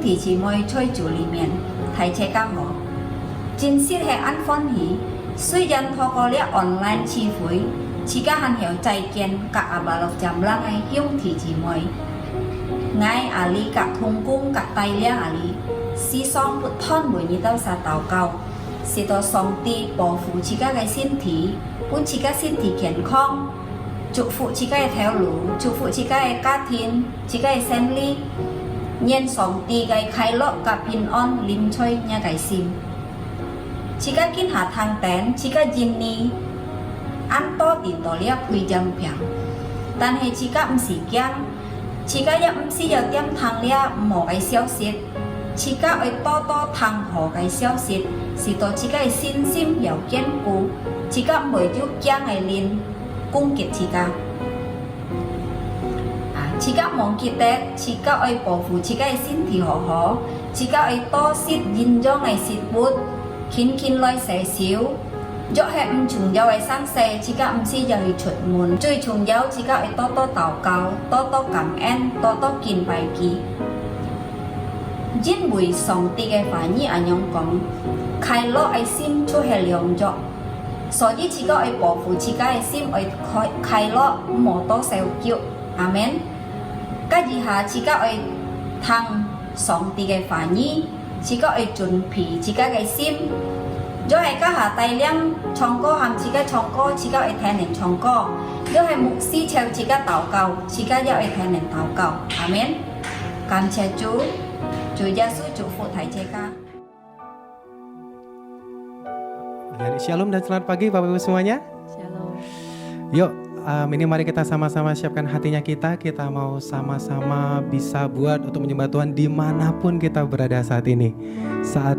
弟姊妹在主里面睇車間我，真是係安歡喜。雖然透過了 online 聚會，自家還有再見กับ阿爸落จำลังไอ้兄弟姊妹，ngay阿里กับ通工กับไตเลี้ย阿里，是雙不吞每日都撒禱告，是到上帝保護自家嘅身體，本自家身體健康，祝福自家嘅條路，祝福自家嘅家庭，自家嘅生理，願上帝嘅快樂กับ平安臨吹一嘅心。自家見下ทางแตน自家ยินดีอันโตติดต่อเรียกคุยจังเพียง但係自家唔是驚自家也唔是有點ทางเรียกหมอ嘅消息自家會多多ทาง好嘅消息是到自家嘅信心有堅固自家唔會有驚嘅靈攻擊自家自家忘記得自家會保護自家嘅身體好好自家會多食營養嘅食物勤來寫少若係唔重要嘅生事自家唔是要去出門最重要自家會多多禱告多多感恩多多敬拜佢因為上帝嘅話語咁樣講快樂嘅心就係良藥所以自家會保護自家嘅心會快樂冇多受叫阿們跟住下自家會聽上帝嘅話語自家會準備自家嘅心如果係家下帶領唱歌喊自家唱歌自家會聽人唱歌如果係牧師唱自家禱告自家也會聽人禱告阿們感謝主主耶穌祝福大家Shalom dan selamat pagi Bapak Ibu semuanya. Shalom. Yuk, ini mari kita sama-sama siapkan hatinya kita mau sama-sama bisa buat untuk menyembah Tuhan dimanapun kita berada saat ini. Saat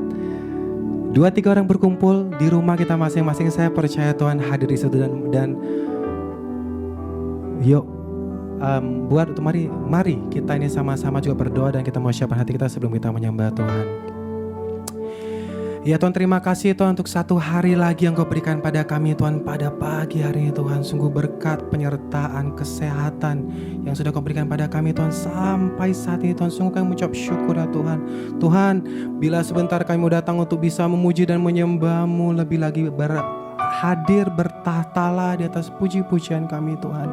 2-3 orang berkumpul di rumah kita masing-masing, saya percaya Tuhan hadir di situ dan yuk buat untuk mari kita ini sama-sama juga berdoa dan kita mau siapkan hati kita sebelum kita menyembah Tuhan. Ya Tuhan, terima kasih Tuhan untuk satu hari lagi yang Kau berikan pada kami Tuhan pada pagi hari ini Tuhan. Sungguh berkat penyertaan kesehatan yang sudah Kau berikan pada kami Tuhan sampai saat ini Tuhan. Sungguh kami mengucap syukur ya Tuhan. Tuhan, bila sebentar kami mau datang untuk bisa memuji dan menyembah-Mu lebih lagi hadir bertahtalah di atas puji-pujian kami Tuhan.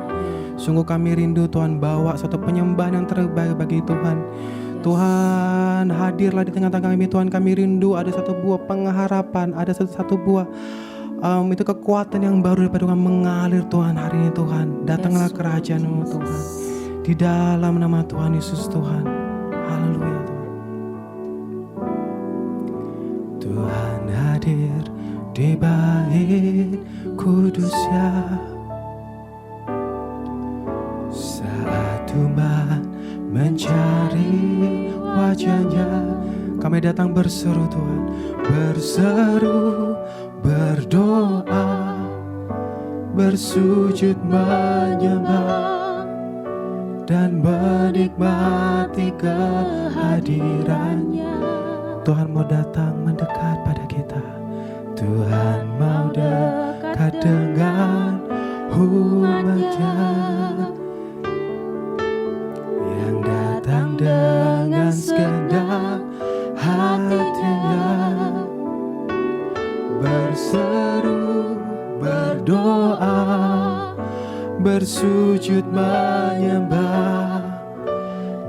Sungguh kami rindu Tuhan bawa suatu penyembahan yang terbaik bagi Tuhan. Tuhan hadirlah di tengah-tengah kami Tuhan. Kami rindu ada satu buah pengharapan, ada satu buah itu kekuatan yang baru daripada Tuhan mengalir Tuhan hari ini Tuhan. Datanglah kerajaan-Mu Tuhan di dalam nama Tuhan Yesus Tuhan. Haleluya Tuhan. Tuhan hadir di bait kudus-Nya saat umat mencari wajah-Nya. Kami datang berseru Tuhan, berseru, berdoa, bersujud menyembah dan menikmati kehadiran-Nya. Tuhan mau datang mendekat pada kita. Tuhan mau dekat dengan umat-Nya yang datang dengan segenap hatinya, berseru, berdoa, bersujud menyembah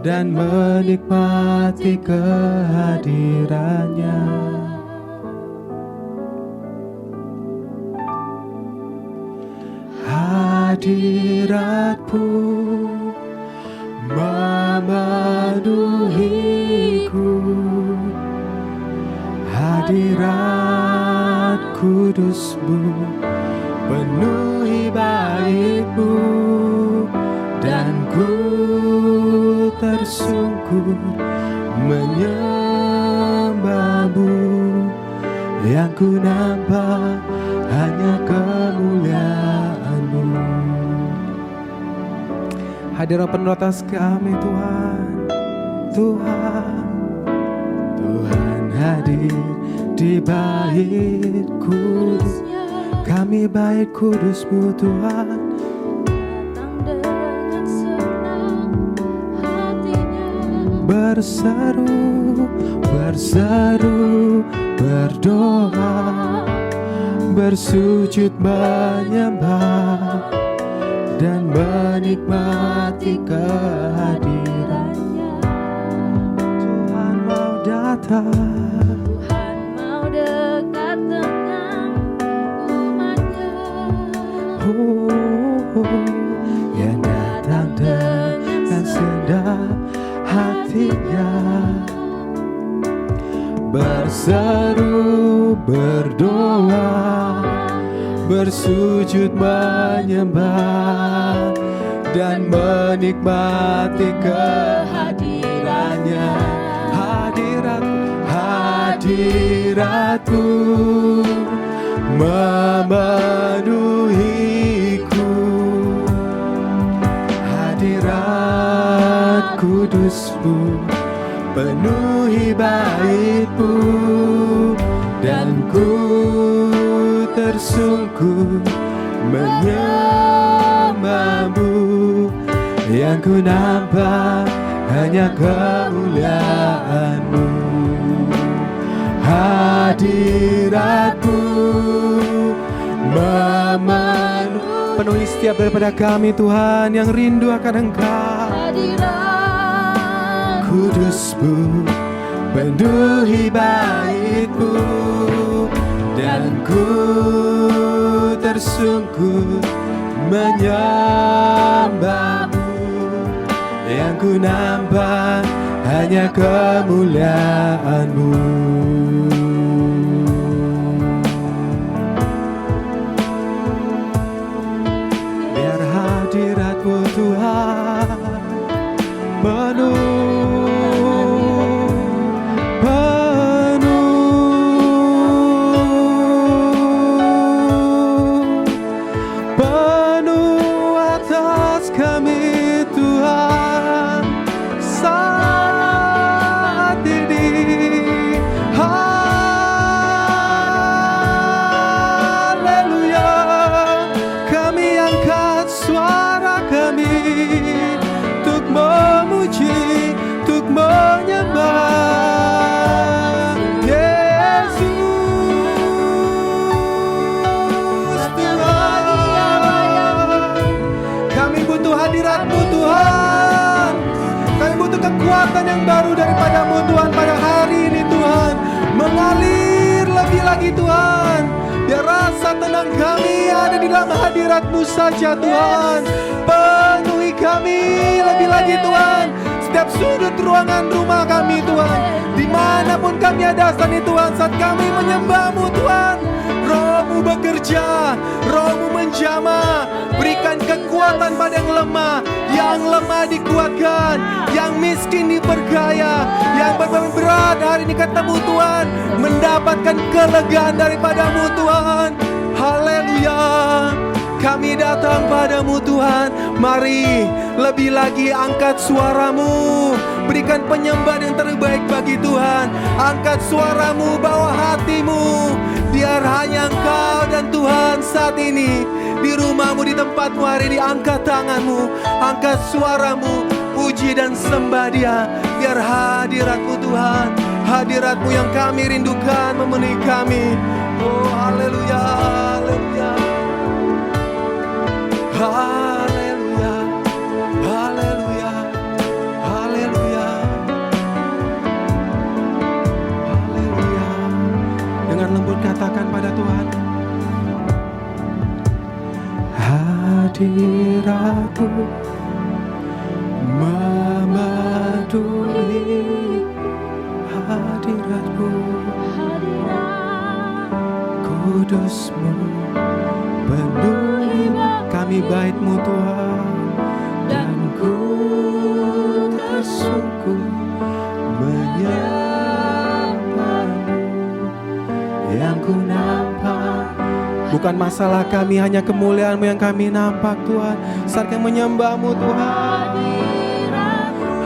dan menikmati kehadiran-Nya. Hadirat-Mu memenuhiku, hadirat kudus-Mu penuhi bait-Mu dan ku tersungkur menyembah-Mu. Yang ku nampak hanya kemuliaan-Mu. Hadirlah penuh atas kami Tuhan. Tuhan hadir di bait kudus. Kami bait kudus-Mu Tuhan. berseru, berseru, berdoa, bersujud menyembah dan menikmati kehadirannya. Tuhan mau datang, Tuhan mau dekat dengan umatnya. yang datang dengan segenap hatinya, berseru, berdoa, bersujud menyembah dan menikmati kehadirannya. Hadiratku memenuhiku, hadirat kudusmu penuhi baitmu, dan ku tersungkur menyembahmu. Yang ku nampak hanya kemuliaanmu. Hadiratmu penuhi setiap daripada kami Tuhan yang rindu akan Engkau. Hadirat Kudusmu penuhi baitmu, dan ku tersungkur menyembahmu. Yang ku nampak hanya kemuliaanmu. Biar hadiratmu Tuhan penuh atas kami Tuhan saat ini. Haleluya, kami angkat suara kami untuk memuji, untuk menyembah Yesus Tuhan. Kami butuh hadirat-Mu Tuhan. Kami butuh kekuatan yang baru daripada-Mu Tuhan pada hari ini Tuhan. Mengalir lebih lagi Tuhan. Biar rasa tenang kami ada di dalam hadirat-Mu saja Tuhan. Penuhi kami lebih lagi Tuhan. Setiap sudut ruangan rumah kami Tuhan, dimanapun kami ada saat ini Tuhan, saat kami menyembah-Mu Tuhan, Roh-Mu bekerja, Roh-Mu menjamah. Berikan kekuatan pada yang lemah dikuatkan, yang miskin diberkaya, yang berat hari ini ketemu Tuhan, mendapatkan kelegaan daripada-Mu Tuhan. Haleluya, kami datang padamu Tuhan. Mari lebih lagi angkat suaramu, berikan penyembahan yang terbaik bagi Tuhan. Angkat suaramu, bawa hatimu, biar hanya Engkau dan Tuhan saat ini. Di rumahmu, di tempatmu hari ini, angkat tanganmu, angkat suaramu, puji dan sembah Dia. Biar hadirat-Mu Tuhan, hadirat-Mu yang kami rindukan memenuhi kami. Oh haleluya, haleluya, haleluya, haleluya, haleluya, haleluya. Dengan lembut katakan pada Tuhan, hadirat-Mu memenuhi, hadirat-Mu kudus-Mu penuhi kami bait-Mu Tuhan, dan ku tersungkur menyembah-Mu. Yang ku nampak bukan masalah kami, hanya kemuliaan-Mu yang kami nampak Tuhan. Saat kami menyembah-Mu Tuhan,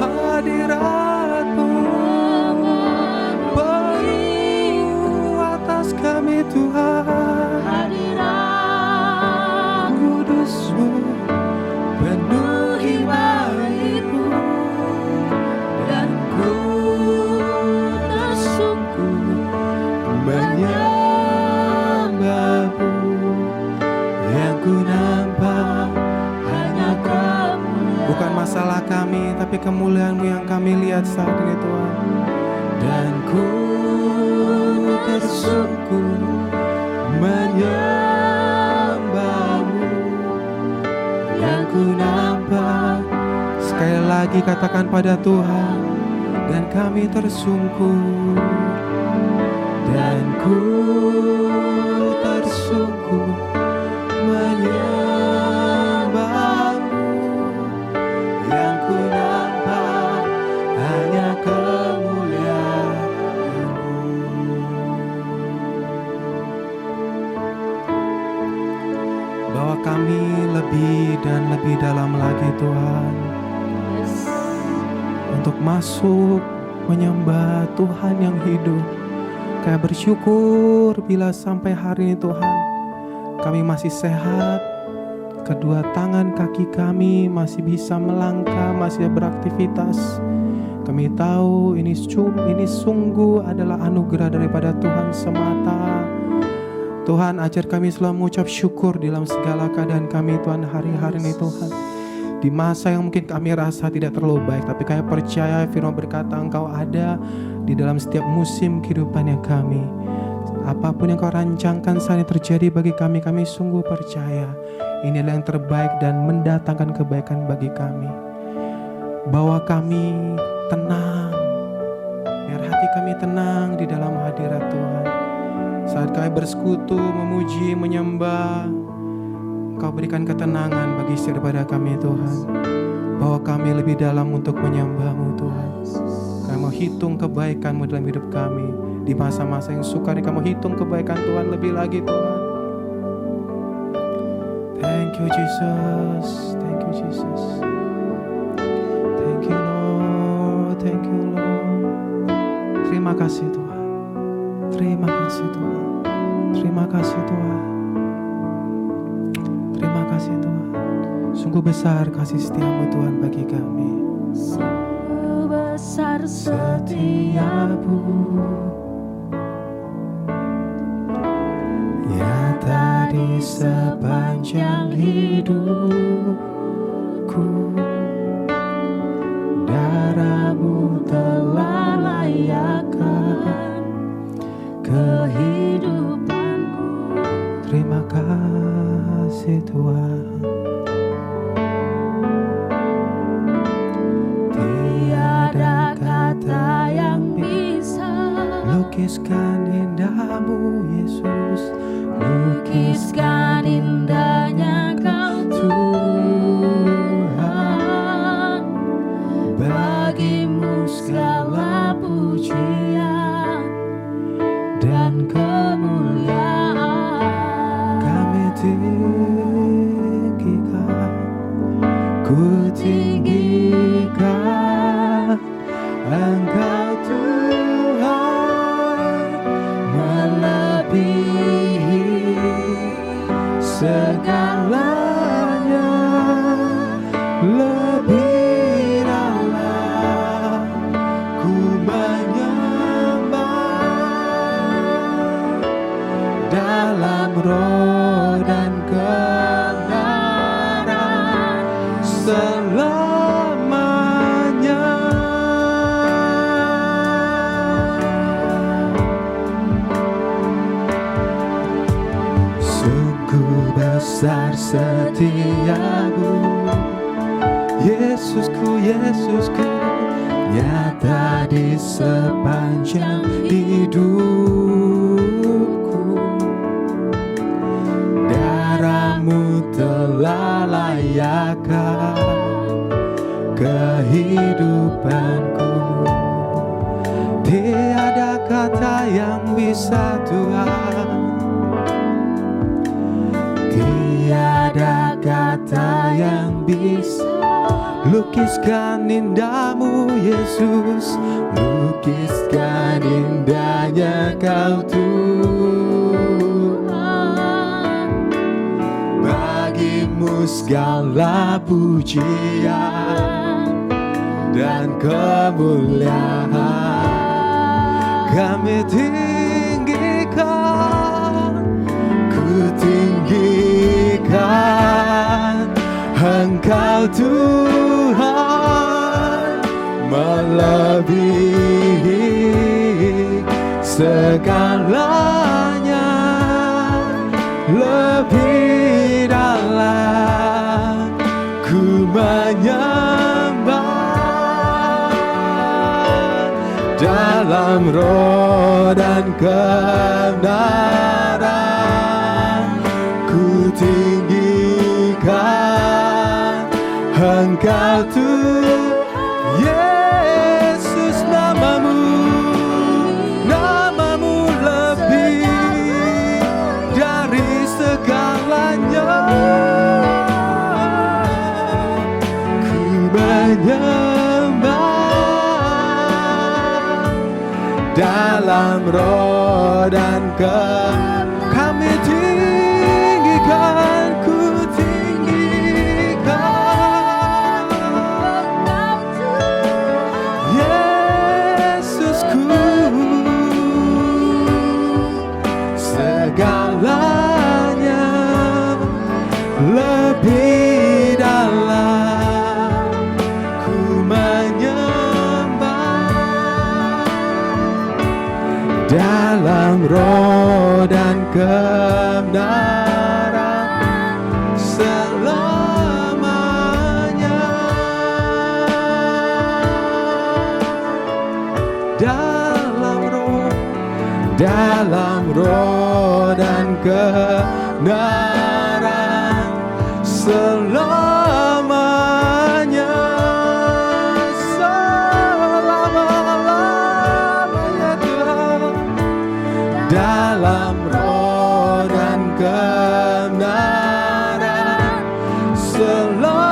hadirat-Mu penuh atas kami Tuhan. Kudus-Mu penuhi bait-Mu, dan ku kami, tapi kemuliaan-Mu yang kami lihat saat ini Tuhan. Dan ku tersungkur menyembah-Mu yang ku nampak. Sekali lagi katakan pada Tuhan, dan kami tersungkur, dan ku tersungkur menyembah-Mu yang ku nampak hanya kemuliaan-Mu. Bawa kami lebih dan lebih dalam lagi Tuhan, untuk masuk menyembah Tuhan yang hidup. Kayak bersyukur bila sampai hari ini Tuhan kami masih sehat, kedua tangan kaki kami masih bisa melangkah, masih beraktivitas. Kami tahu ini sungguh adalah anugerah daripada Tuhan semata. Tuhan, ajar kami selalu mengucap syukur dalam segala keadaan kami Tuhan hari-hari ini Tuhan. Di masa yang mungkin kami rasa tidak terlalu baik, tapi kami percaya firman berkata Engkau ada di dalam setiap musim kehidupannya kami. Apapun yang Kau rancangkan saat ini terjadi bagi kami, kami sungguh percaya ini adalah yang terbaik dan mendatangkan kebaikan bagi kami. Bawa kami tenang, biar hati kami tenang di dalam hadirat Tuhan. Saat kami bersekutu, memuji, menyembah, Kau berikan ketenangan bagi setiap daripada kami Tuhan. Bawa kami lebih dalam untuk menyembah-Mu Tuhan. Kami mau hitung kebaikan-Mu dalam hidup kami. Di masa-masa yang sukar, kami mau hitung kebaikan Tuhan lebih lagi Tuhan. Thank you Jesus, thank you Jesus. Thank you Lord, thank you Lord. Terima kasih Tuhan. Terima kasih Tuhan. Terima kasih Tuhan. Terima kasih Tuhan. Sungguh besar kasih setia-Mu Tuhan bagi kami. Sungguh besar Setiap-Mu nyata di sepanjang hidupku. Darah-Mu telah layakkan kehidupanku. Terima kasih Tuhan. Tiada kata yang bisa lukiskan indah-Mu Yesus, lukiskan indahnya Kau Tuhan. Bagi-Mu segala pujian dan kemuliaan. Kami tinggikan, ku tinggikan Engkau Tuhan, melebihi segalanya, lebih dalam ku menyembah dalam roh dan kebenaran selamanya. Sungguh besar setiamu, Yesusku, Yesusku, nyata di sepanjang hidupku. Darah-Mu telah layakkan kehidupanku. Tiada kata yang bisa Tuhan, tiada kata yang bisa lukiskan indah-Mu Yesus, lukiskan indahnya Kau Tuhan. Bagi-Mu segala pujian dan kemuliaan. Kami tinggikan, ku tinggikan Engkau Tuhan, segalanya lebih dalam ku menyembah dalam roh dan kebenaran ku tinggikan Engkau Tuhan Yesus, namamu lebih dari segalanya. Ku menyembah dalam roh dan kami tinggikan, ku tinggikan Yesusku, segalanya lebih dalam ku menyembah dalam roh dan kebenaran selamanya. Dalam roh dan kebenaran selamanya, selama-lamanya Tuhan. Dalam roh dan kebenaran selamanya.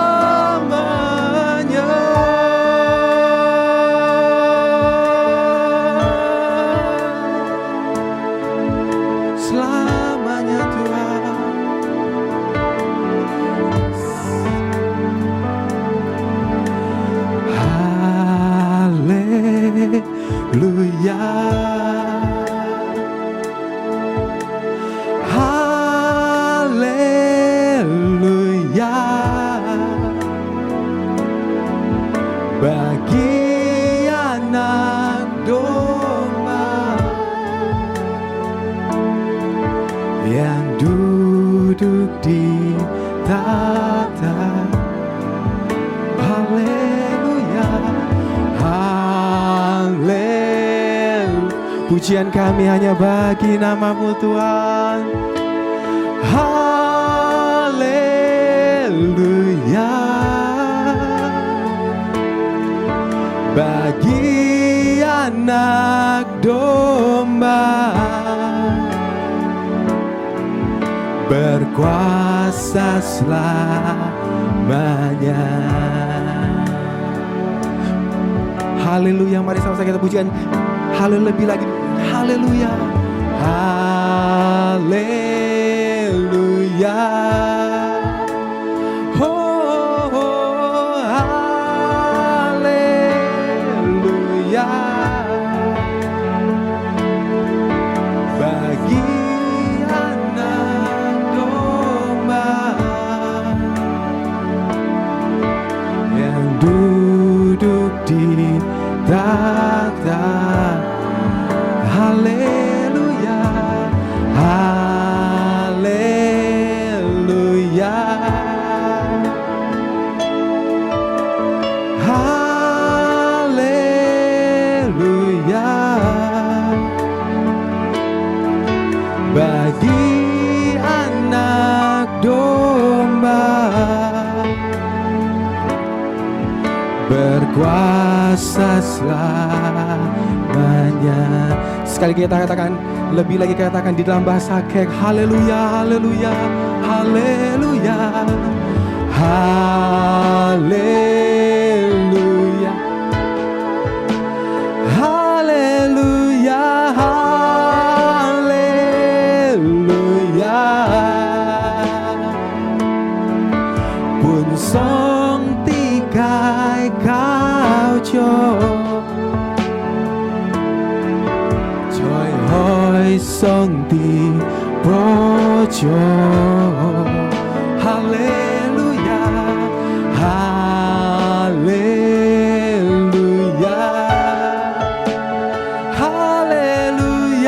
Selamanya Tuhan. Haleluya, haleluya, bagi anak domba yang duduk di tahta. Haleluya, haleluya, pujian kami hanya bagi nama-Mu Tuhan. Haleluya, bagi anak domba berkuasa selamanya. Haleluya, mari sama-sama kita pujian haleluya lebih lagi. Haleluya, haleluya, oh, oh, haleluya, bagi anak domba yang duduk di tahta. Haleluya, haleluya, haleluya, bagi anak domba berkuasa selamanya. Sekali kita katakan, lebih lagi katakan di dalam bahasa kek. Haleluya, haleluya, haleluya, haleluya, haleluya, haleluya, pun song tikai kau joy hoi song ti projo. Haleluya, haleluya, haleluya,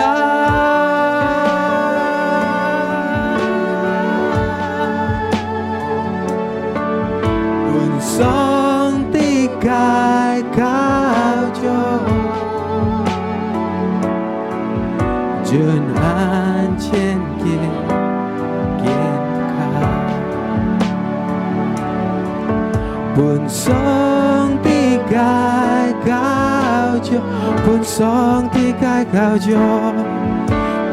buồn sông tí gai cao cho buồn sông tí gai cao cho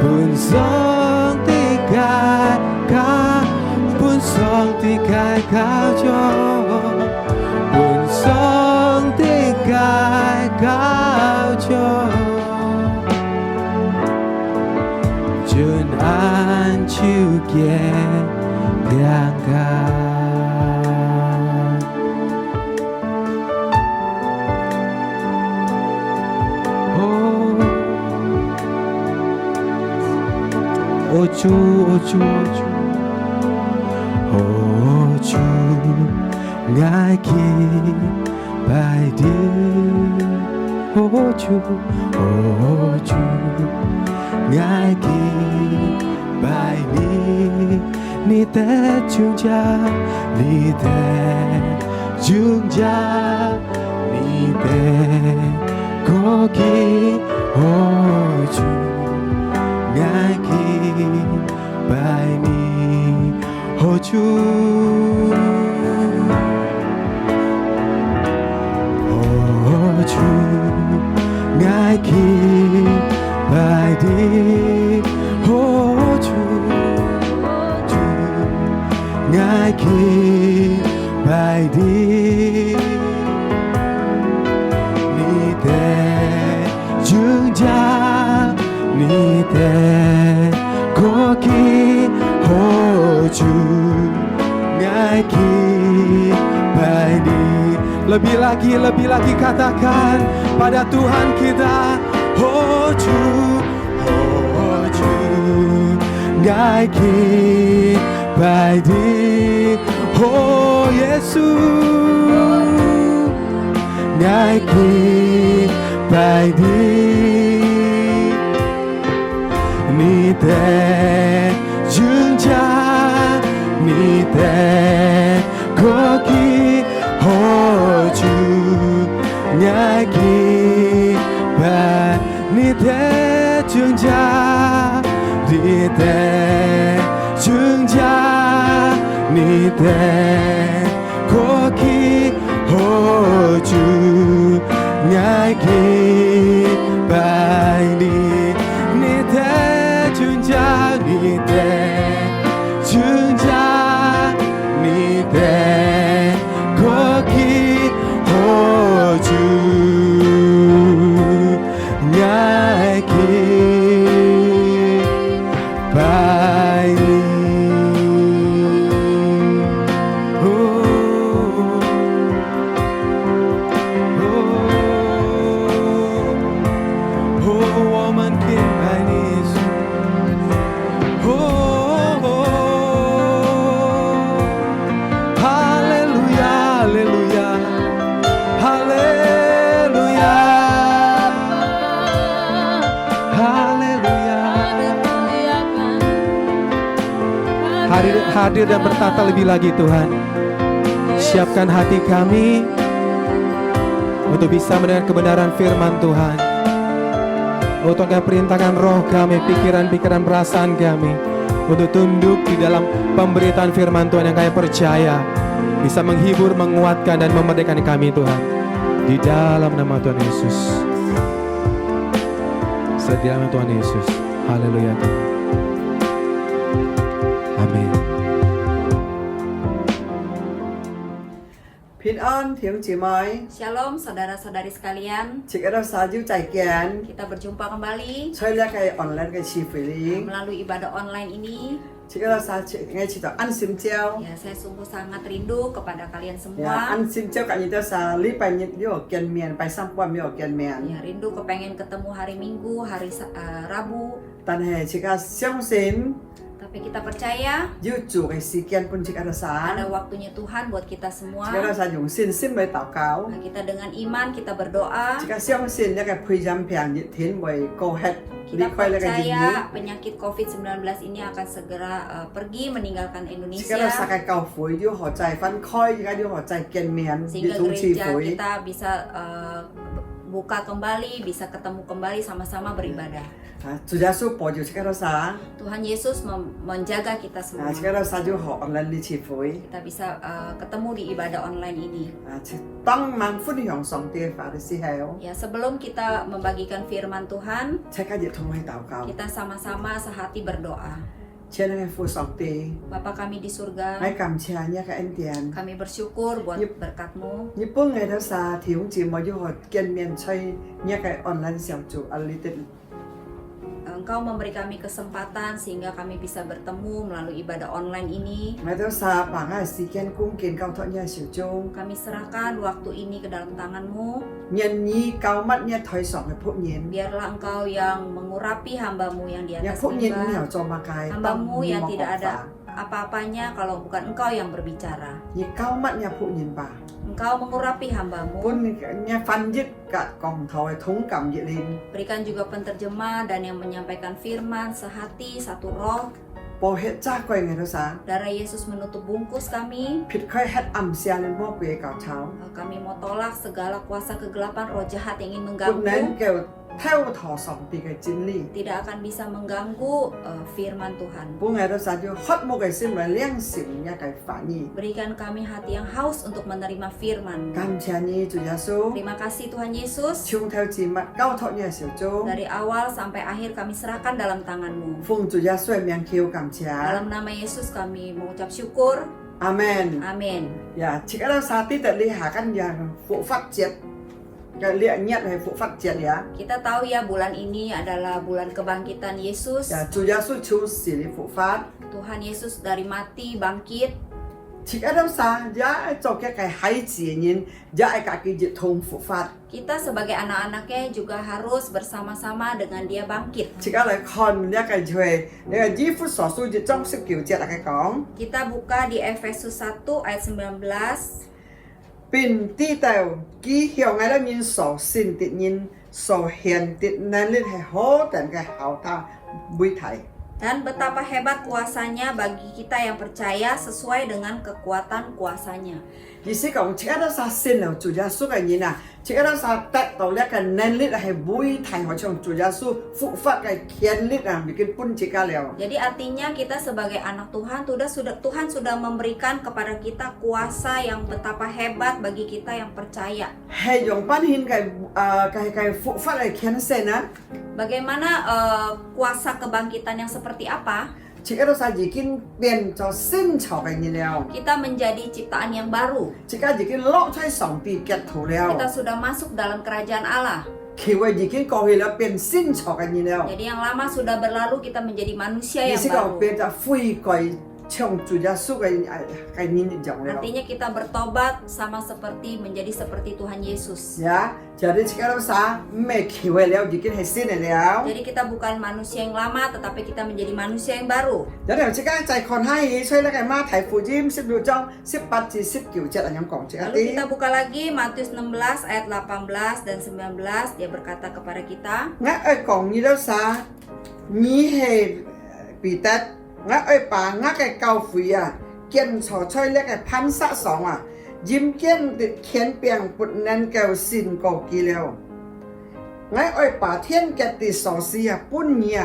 buồn sông tí gai cao buồn sông tí gai cao cho buồn sông tí gai cao cho Jun an chiu gie liang ga Oh chu ngài kỳ bài đi chu ngài kỳ bài ni te chung cha ni te chung cha ni te có kỳ chu ngài kỳ bài ni chu ngài kỳ bài đi ngài kỳ bài đi ni te chung cha ni te có kỳ chu ngài kỳ bài đi. Lebih lagi katakan pada Tuhan kita, oh Ju, ngài kỳ bài đi, oh Yesus, ngài kỳ bài đi, ni te dương cha, ni te có kỳ Ju ngài kỳ bài ni te chương cha ni te chương cha ni te có kỳ Ju ngài kỳ bài ni te chương cha ni te chương cha ni te có kỳ Ju ngài kỳ bài我们敬拜你哈利路亚哈利路亚哈利hadir dan bertata lebih lagi Tuhan. Siapkan hati kami untuk bisa mendengar kebenaran firman Tuhan. Untuk Engkau perintahkan roh kami, pikiran-pikiran perasaan kami untuk tunduk di dalam pemberitaan firman Tuhan yang kami percaya bisa menghibur, menguatkan dan memerdekakan kami Tuhan. Di dalam nama Tuhan Yesus. Di dalam Tuhan Yesus. Haleluya Tuhan. Amin. 平安弟兄姊妹， Shalom saudara-saudari sekalian, 請喺度撒招祭見， kita berjumpa kembali 吹叻嘅 online 嘅視頻， melalui ibadah online ini. 請喺度撒ngay次度安心朝， Ya, saya sungguh sangat rindu kepada kalian 呀 semua. 安心朝近日都撒禮拜日呢個見面，拜三關呢個見面， Ya, rindu kepengen ketemu hari Minggu, hari Rabu. 但係請喺相信 Tapi kita percaya 要做嘅時間本請喺度撒， ada waktunya Tuhan buat kita semua. 請喺度撒用信心嚟禱告， Nah, kita dengan iman kita berdoa. 請喺相信一個配音平熱天為過hết Kita 離開呢個營業， percaya penyakit COVID-19 ini akan segera pergi meninggalkan 請喺度 Indonesia. 撒嘅教會要學制分開，而家要學制見面，要 Sehingga 總辭 gereja 會。 kita bisa buka kembali, bisa ketemu kembali sama-sama beribadah. 主耶穌保佑這個啥？ Tuhan Yesus menjaga kita semua. 這個啥就學 online 的詞彙。 Kita bisa ketemu di ibadah online ini. 當晚分享上帝法的時候， Ya, sebelum kita membagikan firman Tuhan, 請家一同去禱告。 kita sama-sama sehati berdoa. 親愛的父上帝， Bapa kami di surga, 我感謝你嘅恩典。 kami bersyukur buat berkat-Mu. 你本來都啥弟兄姊妹要學見面吹你嘅 online 小組啊，你哋。 Engkau memberi kami kesempatan sehingga kami bisa bertemu melalui ibadah online ini. 我都啥把我時間貢獻交託你嘅小組。 Kami serahkan waktu ini ke dalam tangan-Mu. 人你教乜你台上嘅僕人， Biarlah Engkau yang mengurapi hamba-Mu yang di 你 atas 僕人你又 mimbar. 做乜嘅？ Hamba-Mu yang tidak ada apa-apanya kalau bukan Engkau yang berbicara. 你教乜你僕人吧？ Engkau mengurapi hamba-Mu. 本你翻譯嘅講頭嘅統感熱練， Berikan juga penterjemah dan yang menyampaikan firman sehati, satu roh. 保血揸貴嘅都啥？ Darah Yesus menutup bungkus kami. 撇開黑暗下嘅魔鬼嘅教炒， Kami mau tolak segala kuasa kegelapan roh jahat yang ingin 不 mengganggu. 能夠偷陀上帝嘅真理。 Tidak akan bisa mengganggu firman Tuhan. 本來都啥叫渴慕嘅心來領受一個反應。 Berikan kami hati yang haus untuk menerima firman. 感謝你主耶穌， Terima kasih Tuhan Yesus. 從頭至末交託你嘅小組， Dari awal sampai akhir kami serahkan dalam tangan-Mu. 奉主耶穌嘅名求感謝。 Dalam nama Yesus kami mengucap syukur. 阿門。 Amin. Ya, jika ada saat tidak lihat kan yang Phật Diệt, cái lihat nhất hay Phật Diệt ya. Kita tahu ya bulan ini adalah bulan kebangkitan Yesus. Ya, Chúa Giêsu Chúa xử lý Phật Pháp. Tuhan Yesus dari mati bangkit. Jika ada saat ya, cho cái hai chỉ nhìn, ya cái dịch thông Phật Pháp. Kita sebagai anak-anaknya juga harus bersama-sama dengan dia bangkit. Jika là con ya cái chuyện, cái Di Phật sở su dịch trong sức kiểu diệt là cái con. Kita buka di Efesus 1 ayat 19. Bình ti tàu ký hiệu ngay đó nhìn sở sinh tự nhiên, sở hiện tự nên lên hay hỗ tận cái hảo ta bùi thầy. Dan betapa hebat kuasanya bagi kita yang percaya sesuai dengan kekuatan kuasanya. Ý sĩ講，即係都啥先了，主耶穌嘅人啊，即係都啥得到呢個能力係每天好像主耶穌復活嘅權力啊，bikin pun jika了。 Jadi artinya kita sebagai anak Tuhan Tuhan sudah memberikan kepada kita kuasa yang betapa hebat bagi kita yang percaya. 係用翻顯嘅復活嘅權勢啊， Bagaimana kuasa kebangkitan yang seperti apa? 即係都啥已經變咗新造嘅人了， Kita menjadi ciptaan yang baru. 即係已經落喺上帝腳頭 Kita 了， sudah masuk dalam kerajaan Allah. 佢話已經過去了，變新造嘅人了。 Jadi yang lama sudah berlalu, kita menjadi manusia 意 yang 思 baru. 講變咗悔改，像主耶穌嘅人一樣了。 Artinya kita bertobat sama seperti menjadi seperti Tuhan Yesus. Ya, jadi sekarang sa me kiwe leo jikin hesin leo. Jadi kita bukan manusia yang lama, tetapi kita menjadi manusia yang baru. Jadi sekarangใจคนให้ช่วยแล้วกันมาถ่ายฟูจิม10章18至19節อันยัง講住 Lalu kita buka lagi Matius 16 ayat 18 dan 19. Dia berkata kepada kita, งั้น講你แล้วsa你係彼得งั้น把งั้น嘅教會啊建錯吹แล้ว嘅พันษะ2啊ยิ้มเกี้ยนติดเขียนเปียงปุดนั้นแก้วสินกอกีแล้วงั้น把天嘅ติด所事啊ปุ่นเนี่ย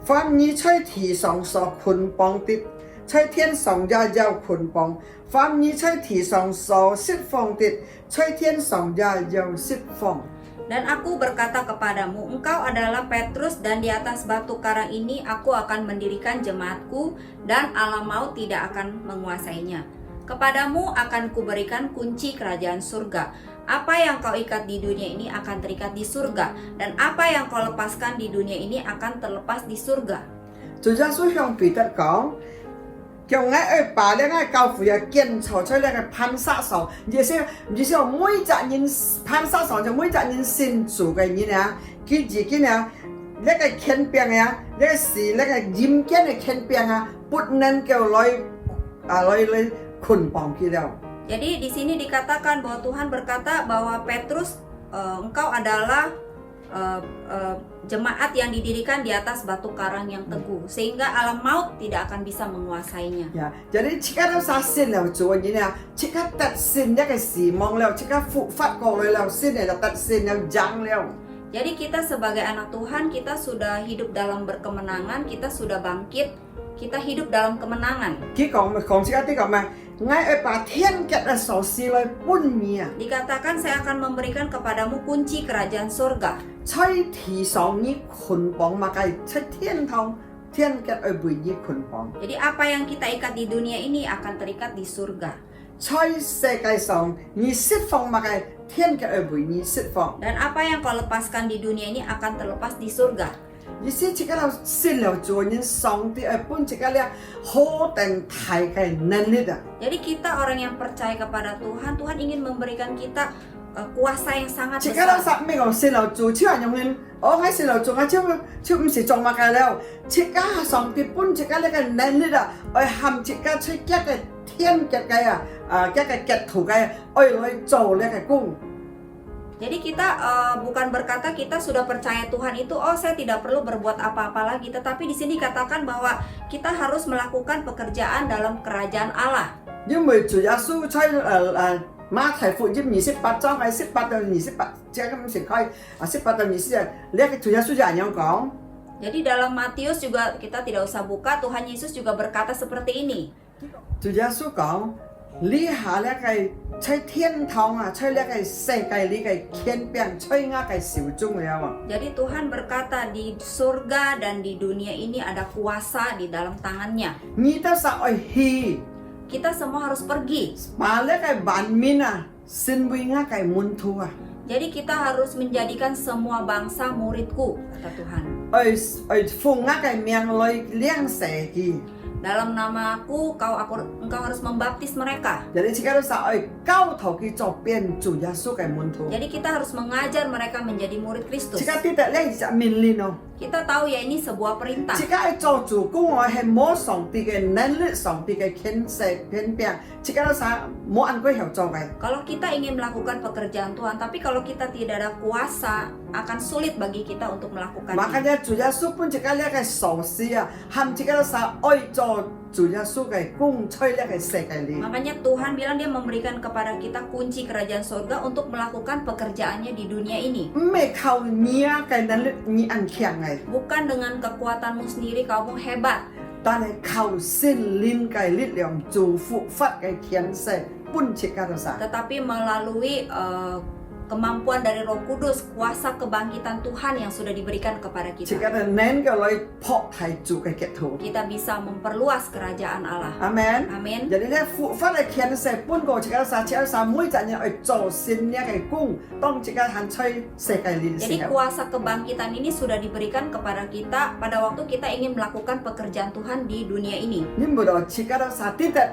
凡你吹地上所捆綁的，吹天上也有捆綁；凡你吹地上所釋放的，吹天上也有釋放。 Dan aku berkata kepadamu, engkau adalah Petrus dan di atas batu karang ini aku akan mendirikan jemaatku dan alam maut tidak akan menguasainya. Kepadamu akan kuberikan kunci kerajaan surga. Apa yang kau ikat di dunia ini akan terikat di surga, dan apa yang kau lepaskan di dunia ini akan terlepas di surga. 主耶穌向彼得講：叫我把呢個教會啊建造出呢個磐石上，而且每隻人磐石上就每隻人先做嘅人啊，佢自己啊呢個權柄啊，呢個是呢個嚴謹嘅權柄啊，不能夠來捆綁佢了。 Jadi di sini dikatakan bahwa Tuhan berkata bahwa Petrus, engkau adalah jemaat yang didirikan di atas batu karang yang teguh, sehingga alam maut tidak akan bisa menguasainya. 呀，就你即刻都殺先了做嘢啊，即刻得先一個時望了，即刻復發過來了，先嚟就得先了，漲了。 Jadi kita sebagai anak Tuhan, kita sudah hidup dalam berkemenangan, kita sudah bangkit, kita hidup dalam kemenangan. 佢講即刻啲講咩？我要把天國嘅鎖匙來搬你啊！ Dikatakan saya akan memberikan kepadamu kunci kerajaan surga. 吹地上你捆綁嘛，計出天堂，天國要為你捆綁。 Jadi apa yang kita ikat di dunia ini akan terikat di surga. 吹世界上你釋放嘛，計天國要為你釋放。 Dan apa yang kau lepaskan di dunia ini akan terlepas di surga. 意思即刻就先了做人上帝要搬即刻咧好定大嘅能力啊！ Jadi kita orang yang percaya kepada Tuhan, Tuhan ingin memberikan kita kuasa yang sangat 即刻咧 besar. 殺咩講先了做，超人用人，我喺先了做啊，超唔是做乜嘅了，即刻上帝搬即刻呢個能力啊，愛含即刻出一個天國嘅一個極圖嘅，愛來做呢個工。 Jadi kita bukan berkata kita sudah percaya Tuhan itu, oh saya tidak perlu berbuat apa-apa lagi. Tetapi di sini dikatakan bahwa kita harus melakukan pekerjaan dalam kerajaan Allah. 因為主耶穌喺馬太福音28章係18到28，即係咁時開18到24，呢個主耶穌就係咁講。 Jadi dalam Matius juga kita tidak usah buka, Tuhan Yesus juga berkata seperti ini. 主耶穌講：你下呢個在天堂啊，在呢個世界呢個權柄，在我嘅手中了啊！ Jadi Tuhan berkata di surga dan di dunia ini ada kuasa di dalam tangannya. 你都是愛去。 Kita semua harus pergi. 把呢個萬民啊，成為我嘅門徒啊， Jadi kita harus menjadikan semua bangsa muridku, kata Tuhan. 奉我嘅名來領受佢。 Dalam namaku engkau harus membaptis mereka. Jadi jika kita kau tahu kita變主耶穌嘅門徒， Jadi kita harus mengajar mereka menjadi murid Kristus. jika tidak咧就命令咯。 Kita tahu ya ini sebuah perintah. jika做主公我係冇上帝嘅能力、上帝嘅權勢、權柄，jika kita冇按佢合作嘅。 Kalau kita ingin melakukan pekerjaan Tuhan, tapi kalau kita tidak ada kuasa, akan sulit bagi kita untuk melakukannya. Makanya主耶穌本jika咧嘅鎖匙啊，含jika kita愛做主耶穌嘅工，吹咧嘅世界裏。 Makanya Tuhan bilang dia memberikan kepada kita kunci kerajaan surga untuk melakukan pekerjaannya di dunia ini. 唔係靠你啊嘅能力，你按強嘅。 Bukan dengan kekuatanmu sendiri kamu hebat, 但係靠聖靈嘅力量做復發嘅權勢，本切家到晒。 tetapi melalui kemampuan dari Roh Kudus, kuasa kebangkitan Tuhan yang sudah diberikan kepada 切 kita. 家到能夠來破題做嘅結圖。 Kita bisa memperluas kerajaan Allah. 阿門。 Amin. 人哋咧復發嘅權勢，本個切家到晒，切家到晒，每陣人去做善嘅嘅工，當切家行吹世界裏嘅 Jadi 時候。 kuasa kebangkitan ini sudah diberikan kepada kita pada waktu kita ingin melakukan pekerjaan Tuhan di dunia ini. 你冇到切家到晒，啲得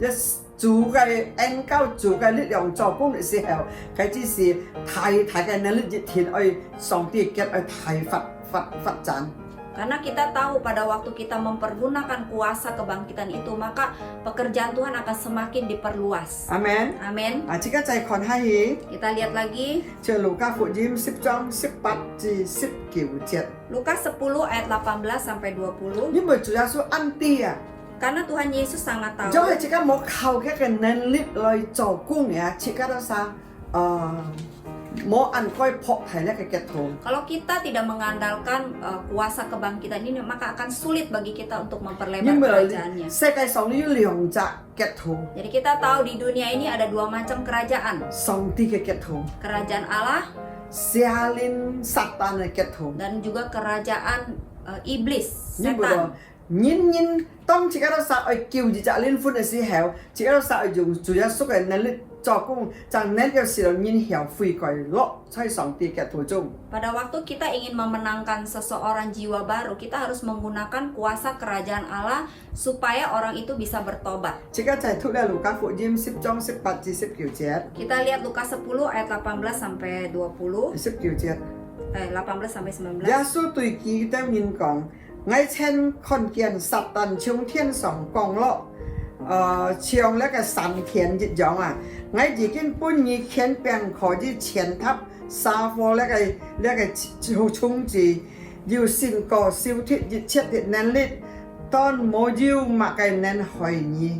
一做嘅恩高做嘅力量做工嘅時候，佢只是太嘅能力熱天去上帝嘅去太發展。 Karena kita tahu pada waktu kita mempergunakan kuasa kebangkitan itu, maka pekerjaan Tuhan akan semakin diperluas. 阿門。 Amin. 即刻就係看下去。 Kita lihat lagi 就路加福音10章18至19節， Lukas 10 ayat 18 sampai 20. 因為主耶穌恩啲啊， Karena Tuhan Yesus sangat 就 tahu 係即刻冇靠嘅能力來做工嘅，即刻都啥冇按開破題呢個結圖。 kalau kita tidak mengandalkan kuasa kebangkitan ini, maka akan sulit bagi kita untuk memperlebar 因為 kerajaannya. 世界上呢兩隻結圖， Jadi kita tahu di dunia ini ada dua macam kerajaan. 上帝嘅結圖， Kerajaan Allah 邪靈撒旦嘅結圖。 dan juga kerajaan iblis, 因為 setan. 人當即刻都殺去叫住隻靈魂嘅時候，即刻都殺去用主耶穌嘅能力做工，就能夠使到人後悔改落在上帝嘅途中。 Pada waktu kita ingin memenangkan seseorang jiwa baru, kita harus menggunakan kuasa kerajaan Allah supaya orang itu bisa bertobat. 即刻就係讀咧路加福音10章18至19節， Kita lihat Lukas 10 ayat 18 sampai 20, 19節。 18 sampai 19. 耶穌對佢哋人講：我親看見撒旦從天上降落，像那個山田一樣啊！我已經本於權柄可以踐踏、殺禍那個蟲子， yêu xin có siêu thiết dịch chết thiệt nén lít ton mô yêu mà cái nén hỏi nhi.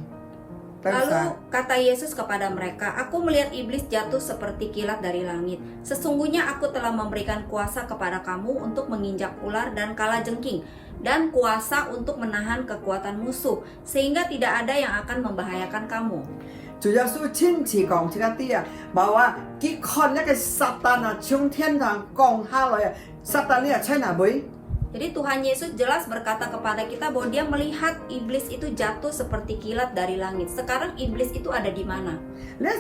Lalu kata Yesus kepada mereka, "Aku melihat iblis jatuh seperti kilat dari langit. Sesungguhnya aku telah memberikan kuasa kepada kamu untuk menginjak ular dan kalajengking, dan kuasa untuk menahan kekuatan musuh, sehingga tidak ada yang akan membahayakan kamu." Chủ耶稣亲自講這個啲啊，冇啊，佢看一個撒旦啊，從天堂降下來啊，撒旦呢啊，在哪位？ Jadi Tuhan Yesus jelas berkata kepada kita bahwa dia melihat iblis itu jatuh seperti kilat dari langit. Sekarang iblis itu ada di mana? 呢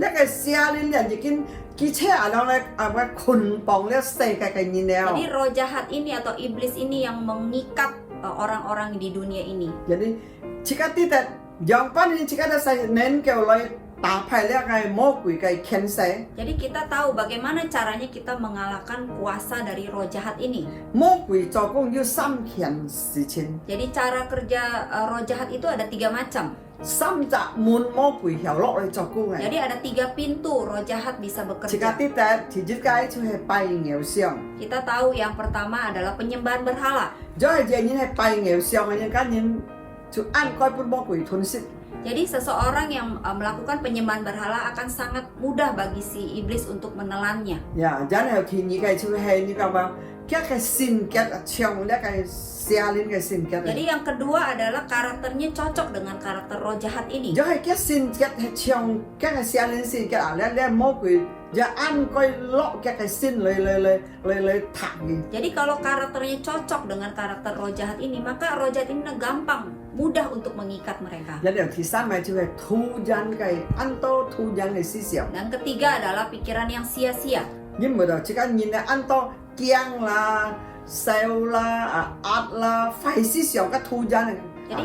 個少年人已經佢車啊，兩咧啊個捆綁呢世界嘅人了。 Jadi roh jahat ini atau iblis ini yang mengikat orang-orang di dunia ini. Jadi jika tidak yang paling jika ada saya nen kau lai tapai le cái魔鬼cái khiên saya. Jadi kita tahu bagaimana caranya kita mengalahkan kuasa dari roh jahat ini. 魔鬼做工要三件事情， Jadi cara kerja roh jahat itu ada 3 macam. 三隻門魔鬼跳落嚟做工嘅。 Jadi ada 3 pintu roh jahat bisa jika bekerja. tidak thì這個就係拜偶像。 Kita tahu yang pertama adalah penyembahan berhala. 如果係人係拜偶像嘅人，咁人就按該本魔鬼吞噬。 Jadi seseorang yang melakukan penyembahan berhala akan sangat mudah bagi si iblis untuk menelannya.呀，然後第二個就係呢個話，一個性格像一個少年嘅性格。 Jadi yang kedua adalah karakternya cocok dengan karakter roh jahat ini. 如果係一性格係像一個少年性格啊，咧魔鬼就按該落一個心嚟談嘅。 Jadi kalau karakternya cocok dengan karakter roh jahat ini, maka roh jahat ini gampang, mudah untuk mengikat mereka. 然後第三個就係突然嘅按到突然嘅思想， Dan ketiga adalah pikiran yang sia-sia. 因為就即個人咧按到驚啦、笑啦、壓啦、壞思想嘅突然。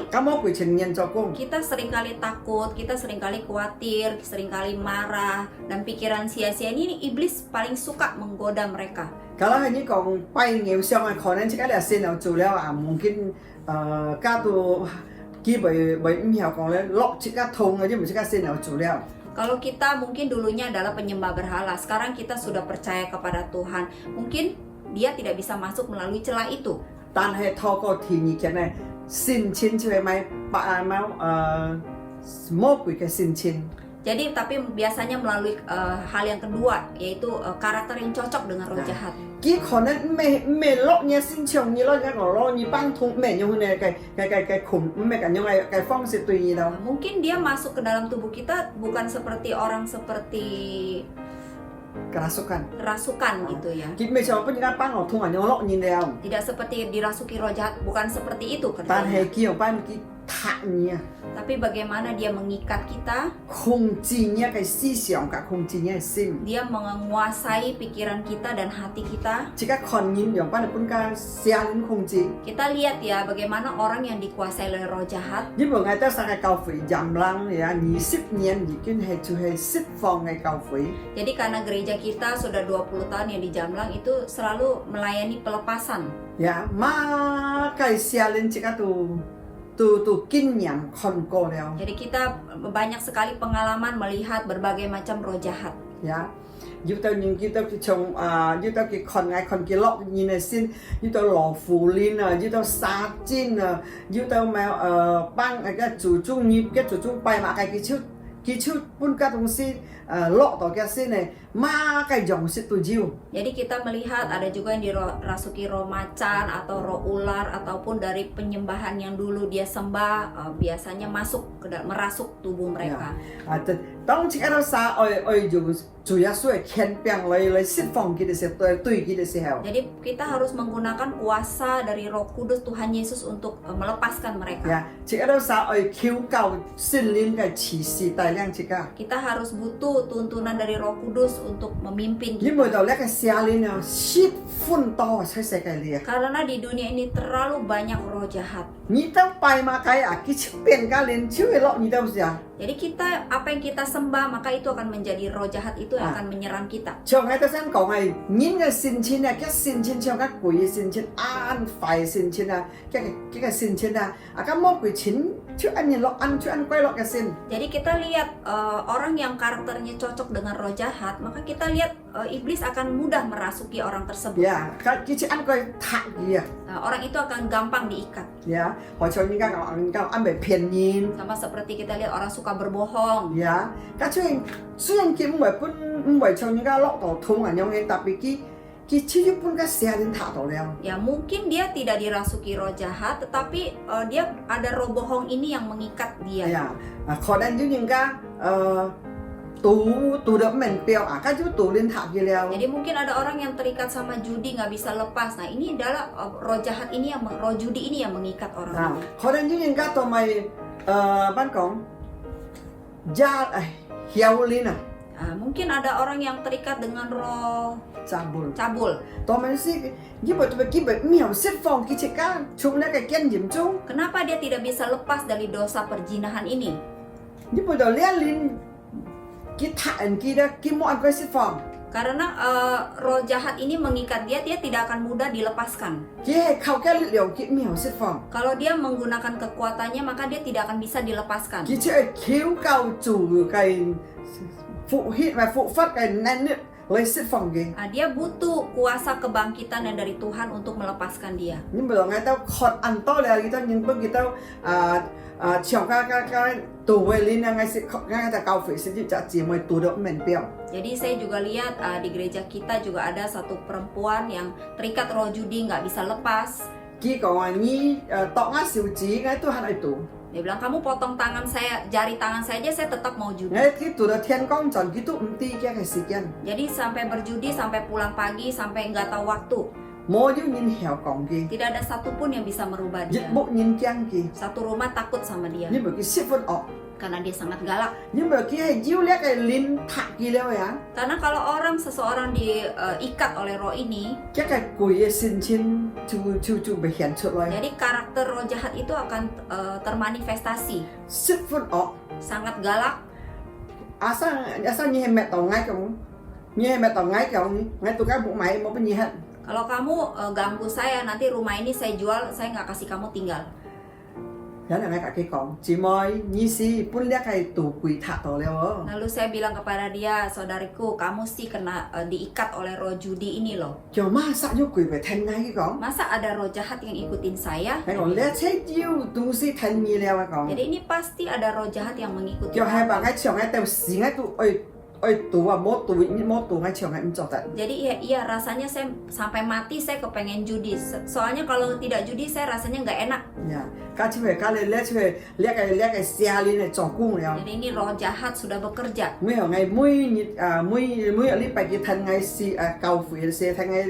咁魔鬼情人做工。 Kita seringkali takut, kita seringkali khawatir, seringkali marah, dan pikiran sia-sia ini iblis paling suka menggoda mereka. Kalau hanya kong pai nghèo xong à, khó nên chỉ cái là xin nào chủ leo à, mungkin các tu kia bởi hiểu còn lên lọc chỉ cái thùng aja mesti cái xin nào chủ leo. Kalau kita mungkin dulunya adalah penyembah berhala, sekarang kita sudah percaya kepada Tuhan. Mungkin dia tidak bisa masuk melalui celah itu. Tan hay thọ có thì như cái này xin chín chơi mai bạn mau mô quỷ cái xin chín. Jadi tapi biasanya melalui hal yang kedua, yaitu karakter yang cocok dengan roh jahat. Kia khó nên mẹ lọc nha xin chồng như lọc nha còn lo như băng thùng mẹ như này cái khủng mẹ cả như này cái phong sẽ tùy như đâu. Mungkin dia masuk ke dalam tubuh kita bukan seperti orang seperti rasukan gitu ya. Kita macam apa juga bang ở thùng ở nhau lọc như nào. Tidak seperti dirasuki roh jahat, bukan seperti itu Tan kerjanya. hay kia ban kia thạ nha. Tapi bagaimana dia mengikat kita, Khung chi nha cái思想cả khung chi nha sim. dia menguasai pikiran kita dan hati kita. Jika kon nhìn yang ban pun ka sia lên khung chi. Kita lihat ya bagaimana orang yang dikuasai oleh roh jahat. Nhưng mà ngày ta sang cái cầu phỉ giảm lăng ya 20 年已經係就係釋放嘅cầu phỉ. Jadi karena gereja kita sudah 20 tahun yang di Jamlang itu selalu melayani pelepasan. Ya, mà cái sia lên chỉ ka tu kinh nghiệm kon ko leo. Jadi kita banyak sekali pengalaman melihat berbagai macam roh jahat. Ya. Như tao nhìn kia tao trồng như tao cái con kia lọ nhìn này xin như tao lò phù linh như tao sa chín như tao mà băng cái chủ trung như cái chủ trung bay mà cái chút pun cái东西lọ tao cái xin này mà cái dòng sẽ tu jiu. Jadi kita melihat ada juga yang dirasuki roh macan atau roh ular ataupun dari penyembahan yang dulu dia sembah biasanya merasuk tubuh mereka. Tao chỉ cái đó sa oi dùng chủ yếu số khen biang lấy釋放kita sẽ tùy kita sẽ hào. Jadi kita harus menggunakan kuasa dari Roh Kudus Tuhan Yesus untuk melepaskan mereka. Ya, chỉ cái đó sa oi khiêu cầu xin linh cái chỉ sĩ tài năng chỉ cả. Kita harus butuh tuntunan dari Roh Kudus untuk memimpin Nhưng kita. mà đầu cái sia linh nào shit phun to sai cái liệt. Karena di dunia ini terlalu banyak roh jahat. Ni tao bay mà cái cái chữ biển cái linh chữ cái lọ ni tao gì à? Jadi kita apa yang kita sembah maka itu akan menjadi roh jahat itu yang akan menyerang kita. Trong ngày ta xem講係nhìn cái xin chín này, cái xin chín trong các quỷ xin chín an phải xin chín à, cái xin chín à, cái魔鬼chín ช่วยอันนี้ล็อกอันช่วยอันก้อยล็อกกันสิน Jadi kita lihat orang yang karakternya cocok dengan roh jahat, maka kita lihat iblis akan mudah merasuki orang tersebut. อย่าครับกี่ช่วยอันก้อยถักเกีย Orang itu akan gampang diikat. อย่าพอชนนี้ก็เอาอันแบบเพียนยิน Sama seperti kita lihat orang suka berbohong. อย่าก็ช่วย虽然佢唔係本唔係ชนนี้ก็ล็อก到通啊樣嘅，特別佢超一般嘅寫人塔到了。 Ya mungkin dia tidak dirasuki roh jahat, tetapi dia ada roh bohong ini yang mengikat 哎 dia. 呀，可能有人家讀得明標啊，佢就讀人塔去了。 Jadi mungkin ada orang yang terikat sama judi nggak bisa lepas. Nah ini adalah roh jahat ini yang roh judi ini yang mengikat orang. 啊，可能有人家同埋班講，家曉練啊， Mungkin ada orang yang terikat dengan roh 雜門。 cabul. 當然是，因為佢咪沒有釋放佢自己，從那個經驗中， Kenapa dia tidak bisa lepas dari dosa perzinahan ini? 因為就呢一年，佢塔人佢咧，佢冇按佢釋放， Karena roh jahat ini mengikat dia, dia tidak akan mudah dilepaskan. 佢係靠嘅力量，佢沒有釋放， Kalau dia menggunakan kekuatannya, maka dia tidak akan bisa dilepaskan. 佢只係求救住嘅復血咪復發嘅能力嚟釋放嘅。 Dia butuh kuasa kebangkitan yang dari Tuhan untuk melepaskan dia. nhưng mà ngay tao khọt ăn to là người ta nhưng bước người ta chiều cái tù về lên ngay sẽ ngay ta cao phải sẽ chỉ mới tù được mình biểu. Jadi saya juga lihat di gereja kita juga ada satu perempuan yang terikat roh judi nggak bisa lepas. Khi còn như tọ ngã siêu chỉ ngay tôi hắn ấy tù. Dia bilang kamu potong tangan saya, jari tangan saya aja saya tetap mau judi. Ngay khi tù được thiên công tròn khi tụ ti cái sự kiện. Jadi sampai berjudi, sampai pulang pagi, sampai nggak tahu waktu. Mỗi đứa nhìn hiểu còn kì. Tidak ada satupun yang bisa merubah dia. Dịch bộ nhìn kiang kì. Satu rumah takut sama dia Nhưng mà cái ship phân ọ. karena dia sangat galak. Nhưng mà cái hay diêu lẽ cái linh thạc kì leo ya. Karena kalau seseorang diikat oleh roh ini, Chắc cái quỷ xin chín chu bị hiện xuất rồi. jadi karakter roh jahat itu akan termanifestasi. Ship phân ọ. Sangat galak. Asa như mẹ tàu ngay cũng như mẹ tàu ngay cũng ngay tụi các bộ máy mau bên gì hết. Kalau kamu ganggu saya, nanti rumah ini saya jual, saya nggak kasih kamu tinggal. Đó là ngay cả cái con chỉ mới như si pun lihat cái tủ quỷ thạc tàu leo. Lalu saya bilang kepada dia, saudariku, kamu sih kena diikat oleh roh judi ini loh. Cho má sao vô quỷ phải thành ngay cái con. Masa ada roh jahat yang ikutin saya? Cái con lihat thấy yêu tu si thành như leo cái con. Jadi ini pasti ada roh jahat yang mengikuti. Cho hai bạn ngay chiều ngay tàu xí ngay tụ ơi tủ à mốt tủ ngay chiều ngay cho tận. Jadi iya rasanya saya sampai mati saya kepengen judi. Soalnya kalau tidak judi saya rasanya nggak enak. Ya, cái chú phải cái lihat cái xe lên này tròn cung leo. Jadi ini roh jahat sudah bekerja. Mới ở ngày mới ở lúc bài cái thân ngay si cầu phỉ xe thành ngay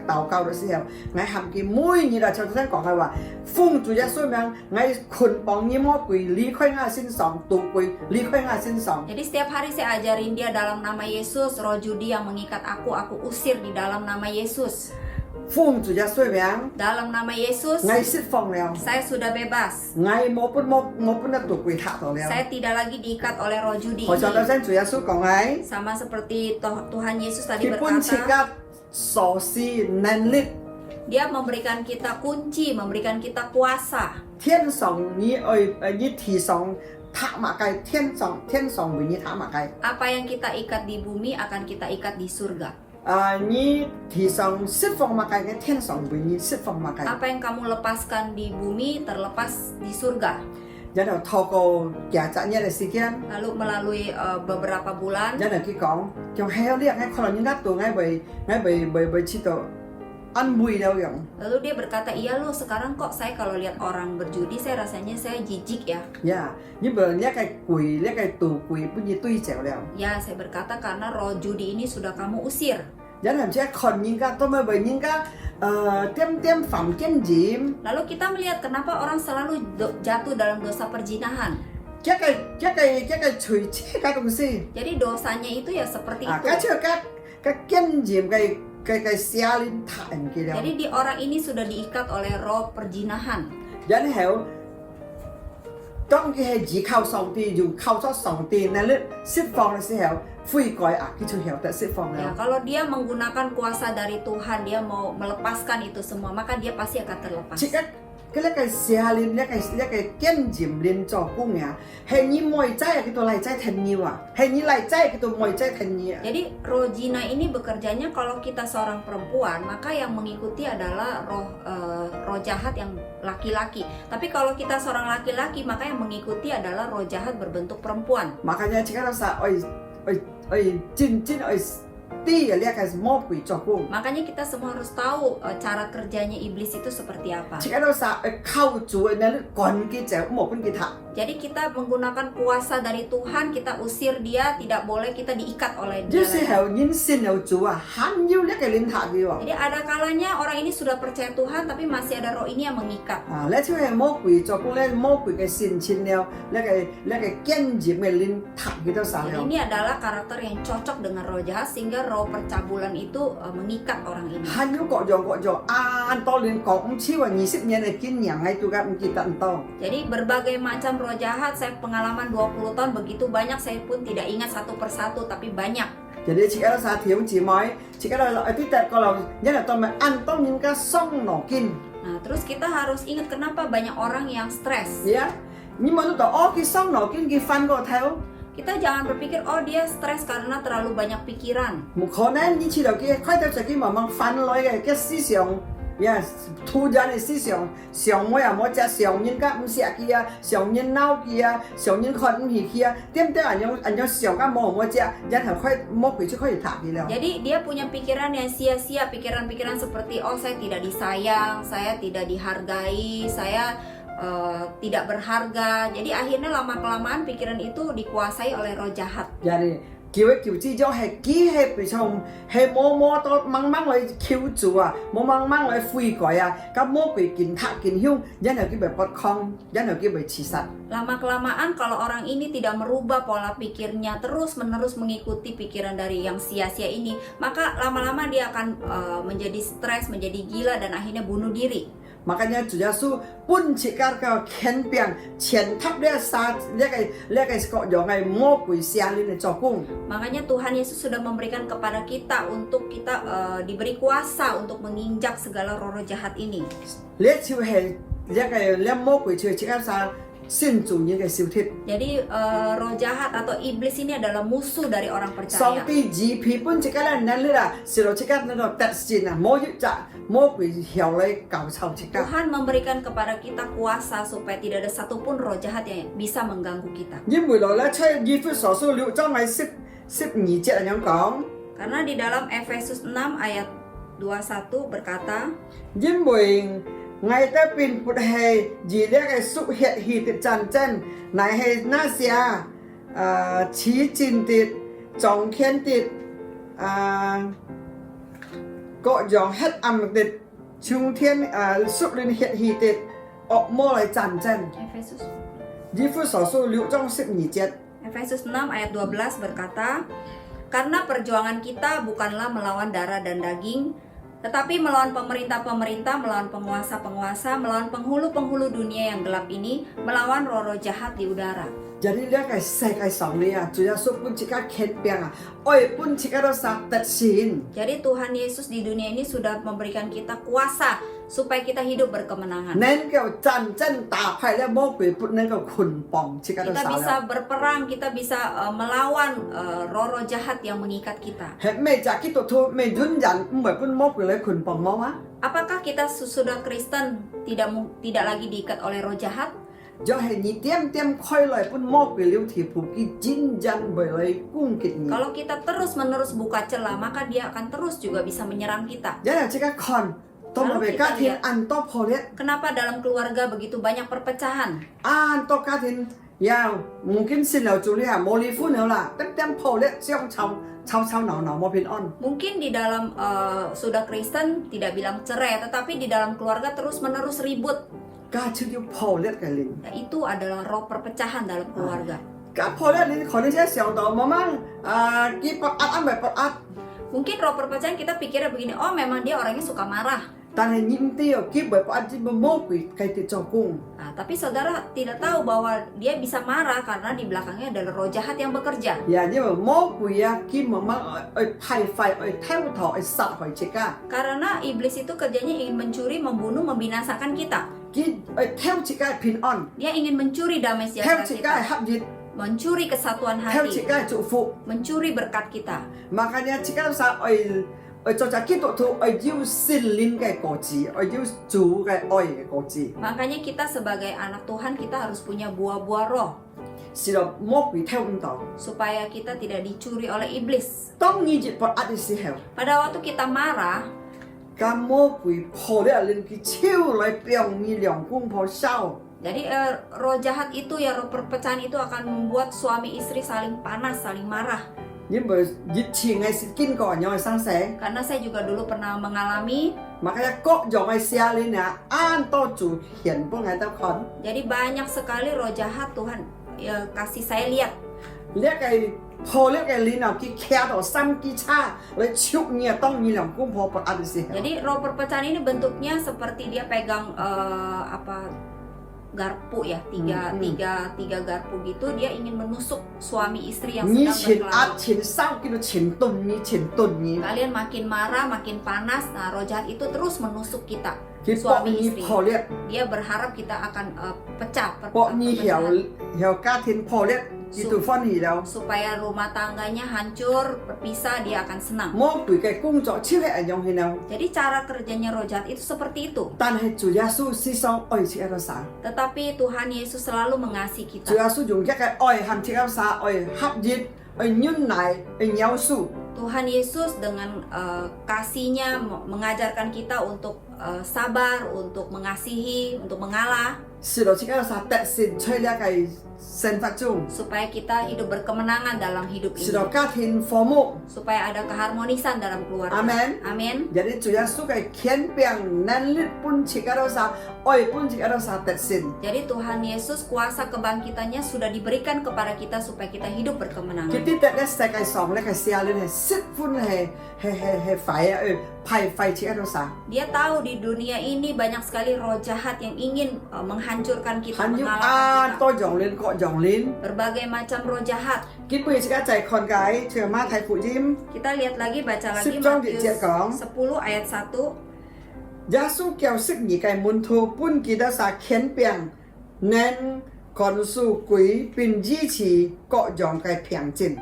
tàu cao đó xe ngay hàm cái mũi như là cho tôi講係話風主一說明ngay捆綁như魔鬼離開我身上毒鬼離開我身上 Jadi setiap hari saya ajarin dia dalam nama Yesus, roh judi yang mengikat aku usir di dalam nama Yesus. 風主一說明 Dalam nama Yesus, ngay釋放了 saya sudah bebas. ngay冇本得毒鬼塔到了 Saya tidak lagi diikat oleh roh judi 我想到 ini. 先主耶穌講ngay Sama seperti Tuhan Yesus tadi 佢本切 berkata, 嘅鎖匙能力 Dia memberikan kita kunci, memberikan kita kuasa. 天上你地上塔馬計天上為你塔馬計 Apa yang kita ikat di bumi akan kita ikat di surga. 你地上釋放馬計嘅天上為你釋放馬計 Apa yang kamu lepaskan di bumi terlepas di surga. 然後透過廿集日嘅時間 Lalu melalui beberapa bulan, 然後佢講仲係有啲人可能人家做為知道安慰了樣 lalu dia berkata, iya loh sekarang kok saya kalau lihat orang berjudi saya rasanya saya jijik ya.呀因為呢個鬼呢個賭鬼不如對照了 Ya saya berkata karena roh judi ini sudah kamu usir. 然後即係看人家都咪為人家點犯經驗 Lalu kita melihat kenapa orang selalu jatuh dalam dosa perzinahan. 一個隨車嘅公司 Jadi dosanya itu ya seperti 啊， itu. 跟住個經驗嘅寫lên thành嘅了 Jadi di orang ini sudah diikat oleh roh perzinahan. 然後當佢係倚靠上帝用靠咗上帝能力釋放嘅時候悔改啊佢就曉得釋放 Ya, 了 kalau dia menggunakan kuasa dari Tuhan, dia mau melepaskan itu semua, maka dia pasti akan terlepas. 即刻 cái lấy cái xe lên lấy cái kiên dìm lên cho cung ya hay như mọi trái cái tôi lại trái thành nhiều à hay như lại trái cái tôi mọi trái thành nhiều. Jadi roh jina ini bekerjanya kalau kita seorang perempuan, maka yang mengikuti adalah roh jahat yang laki-laki. Tapi kalau kita seorang laki-laki, maka yang mengikuti adalah roh jahat berbentuk perempuan. Makanya jika rasa jin ti ya lihat kayak mau kui cho cung. Makanya kita semua harus tahu cara kerjanya iblis itu seperti apa. Jika rasa kau jual nanti kon kita mau pun kita. Jadi kita menggunakan kuasa dari Tuhan, kita usir dia, tidak boleh kita diikat oleh dia. 就是係因信有主啊，罕要一個領頭嘅喎。 Jadi ada kalanya orang ini sudah percaya Tuhan, tapi masih ada roh ini yang mengikat. 啊，你超係魔鬼做工咧，魔鬼嘅善錢了，你嘅經驗嘅領頭嘅都曬 Jadi 了。 ini adalah karakter yang cocok dengan roh jahat, sehingga roh percabulan itu mengikat orang ini. 罕要各樣，按多年講超過20年嘅經驗喺度嘅，唔記得唔多。 Jadi berbagai macam roh jahat, saya pengalaman 20 tahun begitu banyak, saya pun tidak ingat satu persatu, tapi banyak. Jadi jika ada弟兄姊妹，jika ada啲特個人，因為當咪按當應該鬆腦筋， Nah, terus kita harus ingat kenapa banyak orang yang stres. 呀，你冇到哦，佢鬆腦筋，佢翻個頭， Kita jangan berpikir, oh dia stres karena terlalu banyak pikiran. 冇可能你知道佢開頭就佢慢慢翻來嘅思想。 呀，突然嘅思想，上我又冇只上人家唔識佢啊，上人鬧佢啊，上人看唔起佢啊，點人樣上家冇只，然後開魔鬼就可以打佢了。 Jadi dia punya pikiran yang sia-sia, pikiran-pikiran seperti oh saya tidak disayang, saya tidak dihargai, saya tidak berharga. Jadi akhirnya lama-kelamaan pikiran itu dikuasai oleh roh jahat. Jadi 叫佢叫之咗係機器被從係摸到掹去求助啊，掹去悔改啊，咁魔鬼見塔見凶，然後佢被不抗，然後佢被刺殺。 Lama-kelamaan kalau orang ini tidak merubah pola pikirnya, terus-menerus mengikuti pikiran dari yang sia-sia ini, maka lama-lama dia akan menjadi stres, menjadi gila, dan akhirnya bunuh diri. Makanya主耶穌本切家個權柄前塔呢殺呢個各樣嘅魔鬼下令嚟做工。 Makanya Tuhan Yesus sudah memberikan kepada kita untuk kita diberi kuasa untuk menginjak segala roh-roh jahat ini. 呢就係呢魔鬼就切家殺先做嘢嘅小貼。 Jadi roh jahat atau iblis ini adalah musuh dari orang 上 percaya. 帝二皮本切家咧，你啦，是落切家呢度特線啊，魔一隻魔鬼後嚟搞臭切家。 Tuhan memberikan kepada kita kuasa supaya tidak ada satupun roh jahat yang bisa mengganggu kita. 因為來咧，出以弗所書6章係12節咁樣講。 Karena di dalam Efesus 6 ayat 21 berkata, 因為我哋並不係以呢個屬血氣的戰爭，乃係那些欺騙的、撞騙的、各樣黑暗的、從天屬靈血氣的惡魔嚟戰爭。 Efesus 以弗所書6章12節。 Efesus 6 ayat 12 berkata, karena perjuangan kita bukanlah melawan darah dan daging, tetapi melawan pemerintah-pemerintah, melawan penguasa-penguasa, melawan penghulu-penghulu dunia yang gelap ini, melawan roh-roh jahat di udara. Jadi呢個世界上呢啊，主耶穌本自家權柄啊，愛本自家都殺得先。 Jadi Tuhan Yesus di dunia ini sudah memberikan kita kuasa supaya kita hidup berkemenangan. 能夠戰爭打敗咧魔鬼，不能夠捆綁自家都 Kita 殺 bisa 了。 berperang, kita bisa melawan roh-roh jahat yang mengikat kita. 係咩就基督徒未准人唔係本魔鬼嚟捆綁我啊？ Apakah kita sudah Kristen tidak lagi diikat oleh roh jahat? 就係你點開來本魔鬼了條布佢戰爭為嚟攻擊你。 Kalau kita terus-menerus buka celah, maka dia akan terus juga bisa menyerang kita. 然後即刻看，當我哋家庭按多破裂， Kenapa dalam keluarga begitu banyak perpecahan? 按多家庭又mungkin先留做呢下冇離婚了啦，點破裂相吵鬧冇平安。 Mungkin di dalam sudah Kristen tidak bilang cerai, tetapi di dalam keluarga terus-menerus ribut. 家就要破裂嘅靈。 Nah, itu adalah roh perpecahan dalam keluarga. 家破裂你可能先想到慢慢佢不壓咪不壓， Mungkin roh perpecahan kita pikirnya begini, oh memang dia orangnya suka marah. 但係你唔知哦，佢唔不壓只魔鬼繼續做工。 Nah, tapi saudara tidak tahu bahwa dia bisa marah karena di belakangnya adalah roh jahat yang bekerja. 呀，因為魔鬼啊，佢慢慢去派廢、去偷盜、去殺害自家。 Karena iblis itu kerjanya ingin mencuri, membunuh, membinasakan kita. theo chỉ cái bình an, Dia ingin mencuri damai theo sejahtera chỉ cái kita, hấp dịch, mencuri kesatuan theo chỉ hati, cái trụ phụ. mencuri berkat kita. Makanya jika sa oi cho cha kito tu oi yu sin lin cái cổ chỉ, oi yu chủ cái oi cái cổ chỉ. Makanya kita sebagai anak Tuhan kita harus punya buah-buah roh Sì là một quỷ theo ông tàu. supaya kita tidak dicuri oleh iblis. Tông như dịch bọt adi si heo. Pada waktu kita marah, Cả một quỷ phổ để lên cái chiêu lại biang như liang cung phổ sao. jadi roh jahat itu ya, roh perpecahan itu akan membuat suami istri saling panas, saling marah. Nhưng mà dịch chỉ ngày sẽ kinh cỏ nhau sáng sáng. Karena saya juga dulu pernah mengalami. Makanya kok dòng ngày xe lên nè, an to chủ hiển bộ ngày tao khẩn. Jadi banyak sekali roh jahat Tuhan kasih saya lihat. Lihat cái phổ lihat cái lên nào cái khe đó xăm cái cha, lại chụp nhẹ tông như liang cung phổ bọt adi si heo. Jadi roh perpecahan ini bentuknya seperti dia pegang garpu ya, tiga garpu gitu, dia ingin menusuk suami istri yang Như sedang chín berkelahi. át chín sao cái nó chín tuần như. Kalian makin marah, makin panas, nah roh jahat itu terus menusuk kita, Cái bộ suami như istri. phổ lihat. Dia berharap kita akan pecah, Bộ như hiểu perpecahan, hiểu ca thiên phổ lihat. Itu phân hỉ đâu. supaya rumah tangganya hancur, berpisah, dia akan senang. Một quỷ cái cung chỗ chiếc hệ dòng hỉ nào. Jadi cara kerjanya roh jahat itu seperti itu. Tan hệ chủ Giêsu si xong oi chiếc áo sáng. Tetapi Tuhan Yesus selalu mengasihi Chủ kita. Giêsu dùng cái oi hàm chiếc áo sáng oi hấp dịch oi nhún nải oi nhau su. Tuhan Yesus dengan kasih-Nya mengajarkan kita untuk sabar, untuk mengasihi, untuk mengalah, Sự đó chiếc áo sáng tệ xin chơi ra cái sen phát chung. supaya kita hidup berkemenangan dalam hidup Sự ini, đó ca thiên phó mộ. supaya ada keharmonisan dalam keluarga. Amen. Amin. Jadi chủ Giêsu cái khiến biang nan lít pun chiếc áo sáng oi pun chiếc áo sáng tệ xin. Jadi Tuhan Yesus kuasa kebangkitannya sudah diberikan kepada kita supaya kita hidup Cái berkemenangan. tí tệ sẽ cái sòng lấy cái xe lên hệ xích phun hệ phải phải chiếc áo sáng. Dia tahu di dunia ini banyak sekali roh jahat yang ingin menghancurkan kita, Hắn giúp mengalahkan kita. to dòng lên cọ dòng lên. Berbagai macam roh jahat. Cái bữa chiếc chạy con gái chờ ma thầy phụ chim. Kita lihat lagi, baca lagi Sip trong địa Matius diện có. 10 ayat 1. Giêsu kéo sức nhị cái môn thu bún kỳ đã xa khiến biang nên còn su quý bình duy trì cọ dòng cái phiang chinh.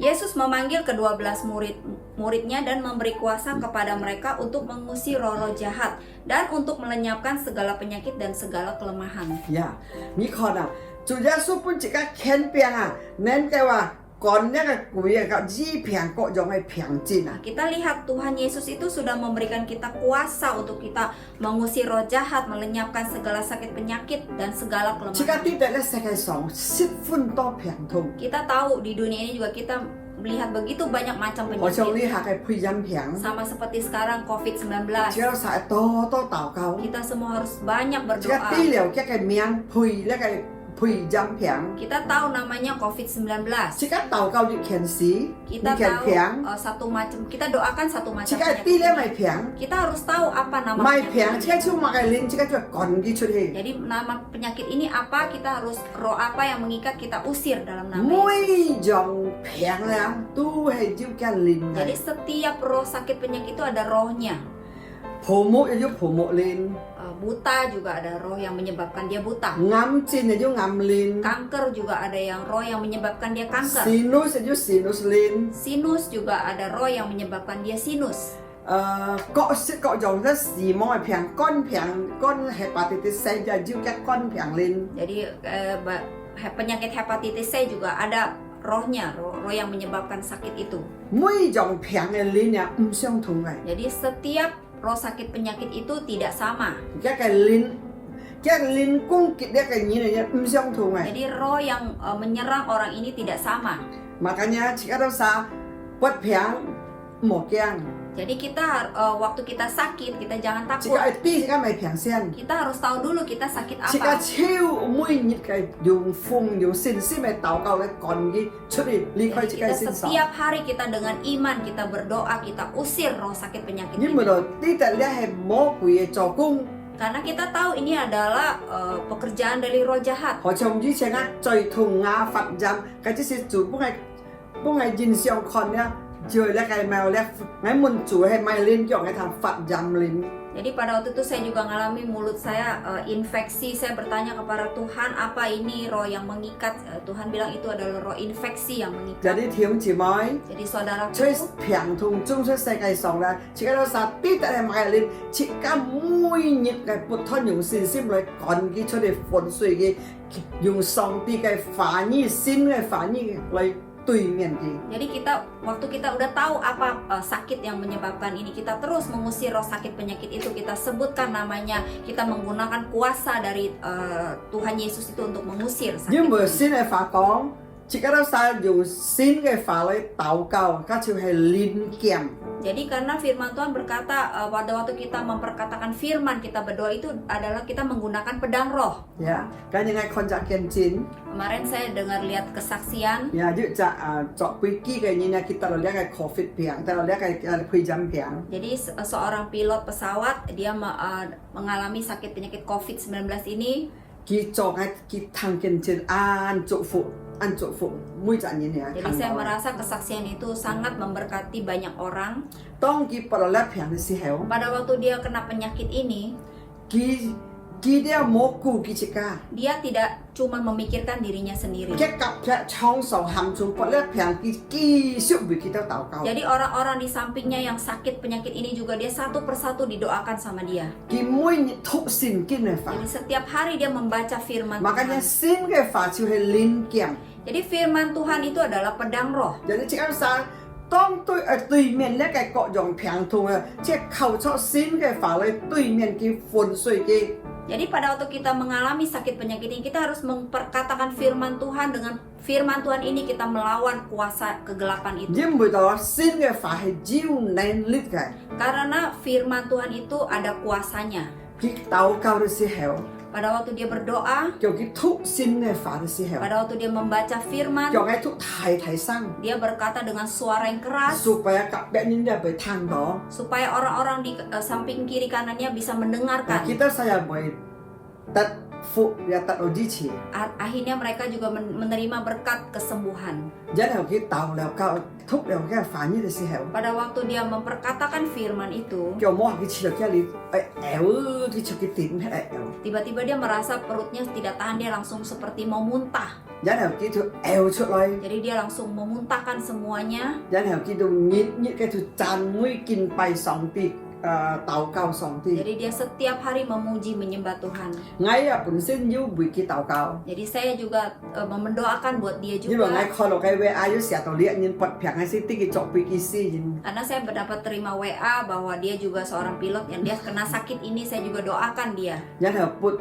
Yesus memanggil ke-12 murid-muridnya dan memberi kuasa kepada mereka untuk mengusir roh-roh jahat dan untuk melenyapkan segala penyakit dan segala kelemahan. Ya, mi con à, chủ Giêsu bún chỉ cái khiến biang à, nên cáiว่าcòn nhá cái quý cái di phiang cọ dòng cái phiang chinh à. Nah, kita lihat Tuhan Yesus itu sudah memberikan kita kuasa untuk kita mengusir roh jahat, melenyapkan segala sakit penyakit dan segala Chỉ cái kelemahan. tí tệ là sẽ cái sòng xích phun to phiang thùng. Kita tahu di dunia ini juga kita melihat begitu banyak macam Họ trong penyakit. đi hạ cái phi dâm phiang. Sama seperti sekarang COVID-19. Chỉ là sẽ to tảo cao. Kita semua harus banyak Chỉ cái berdoa. tí liệu cái miếng phi là cái phi dâm phiang. Kita tahu namanya COVID-19. Chỉ cái tàu cao như khen xí, như Kita khen tahu phiang. satu macam, kita doakan satu macam Chỉ cái penyakit tí là ini. mày phiang. Kita harus tahu apa nama Mày penyakit phiang, ini. chỉ cái chung mà cái linh, chỉ cái chuyện còn đi chút đi. Jadi nama penyakit ini apa, kita harus roh apa yang mengikat kita usir dalam nama Yesus. Mỗi dòng phiang là tu hay chịu cái linh Jadi này. setiap roh sakit penyakit itu ada rohnya. Phổ mộ là giúp phổ mộ lên. Buta juga ada roh yang menyebabkan dia buta. Ngắm chín là giúp ngắm lên. Kanker juga ada yang roh yang menyebabkan dia kanker. Sinus là giúp sinus lên. Sinus juga ada roh yang menyebabkan dia sinus. Cọ dòng rất xì mỏi phiang, con hepatitis C là giúp các con phiang lên. Jadi penyakit hepatitis C juga ada rohnya, roh yang menyebabkan sakit itu. Mỗi dòng phiang là lên là相同này. Jadi setiap roh sakit penyakit itu tidak sama. Cái linh cung kịch cái như này相同này. Jadi roh yang menyerang orang ini tidak sama. Makanya jika dosa buat phiang một kiang. Jadi kita waktu kita sakit, kita jangan takut. Jika ti jika mày phiang sen. Kita harus tahu dulu kita sakit Jika apa. chiêu mỗi nhịp cái dùng phung dùng xin xin mày tạo cầu cái còn cái chút đi ly khỏi Jadi jika kita xin sống. setiap hari kita dengan iman kita berdoa, kita usir roh sakit penyakit Nhưng mà ini. rồi tí tại lẽ hay mô quỷ cho cung. Karena kita tahu ini adalah pekerjaan dari roh jahat. Họ chồng dưới xe ngắt chơi thùng ngã phạt giam. Cái chứ xin chủ bố ngày dinh xiong con nha. chơi lẽ cái mèo lẽ ngay muốn chủ hay mai lên kiểu ngay thằng phạt jam lên. Jadi pada waktu itu saya juga ngalami mulut saya infeksi. Saya bertanya kepada Tuhan, apa ini roh yang mengikat? Tuhan bilang itu adalah roh infeksi yang mengikat. Jadi thiếu chỉ mới Jadi saudaraku, chơi平同中出世界上咧，只個老實啲得嚟買lên，只家每日嘅撥通用信心嚟趕佢出嚟粉碎嘅，用上帝嘅反應、新嘅反應嚟對面嘅。 jadi waktu kita udah tahu apa sakit yang menyebabkan ini, kita terus mengusir roh sakit penyakit itu, kita sebutkan namanya, kita menggunakan kuasa dari Tuhan Yesus itu untuk mengusir sakit. 因為新嘅法講，只個老實用新嘅法嚟禱告，家就係連劍。 Jadi karena firman Tuhan berkata pada waktu kita memperkatakan firman, kita berdoa itu adalah kita menggunakan pedang roh. Ya, kan yang ngay kontak kenjin. Kemarin saya dengar lihat kesaksian. Ya, dia cak pergi kayaknya kita lihat kayak COVID piang, kita lihat kayak pejam piang. Jadi seorang pilot pesawat dia mengalami sakit penyakit COVID-19 ini. Kita tang kenjin an cuk fu, muy jangan ya. Jadi saya merasa kesaksian itu sangat memberkati banyak orang. Tong kita lihat piang di sini. Pada waktu dia kena penyakit ini, dia moku kita. Dia tidak cuma memikirkan dirinya sendiri. Jadi orang-orang di sampingnya yang sakit penyakit ini juga dia satu persatu didoakan sama dia. Jadi setiap hari dia membaca firman Makanya Tuhan. Jadi firman Tuhan itu adalah pedang roh. Jadi當對面呢個各樣病痛啊，即係靠出新嘅法律對面嘅粉碎嘅。 Jadi pada waktu kita mengalami sakit penyakit ini, kita harus memperkatakan firman Tuhan. Dengan firman Tuhan ini kita melawan kuasa kegelapan itu. 因為到新嘅法係只有能力嘅。 Karena firman Tuhan itu ada kuasanya. 佢禱告嘅時候， Pada waktu dia berdoa, 叫佢吐新嘅法嘅時候， pada waktu dia membaca firman, 叫佢吐提升， dia berkata dengan suara yang keras supaya 隔壁人哋被聽到。 supaya orang-orang di samping kiri kanannya bisa mendengarkan. Kita saya boleh tat fu ya tat uji. Akhirnya mereka juga menerima berkat kesembuhan. Jadi kita tahu lah kau thúc了嘅反應嘅時候， Pada waktu dia memperkatakan firman itu, 叫摸下佢切落嘅你佢切佢點tiba-tiba dia merasa perutnya tidak tahan, dia langsung seperti mau muntah. 然後佢就出嚟， Jadi dia langsung memuntahkan semuanya. 然後佢就熱嘅就讚美敬拜上帝。 禱告上帝， Jadi dia setiap hari memuji menyembah Tuhan. 我本身要為佢禱告， Jadi saya juga mendoakan buat dia 因為我 juga. 看落嘅話，要成日到呢人不平嘅事，啲佢作俾佢事人。 Karena saya mendapat terima WA bahwa dia juga seorang pilot yang dia kena sakit ini, saya juga doakan dia. 然後我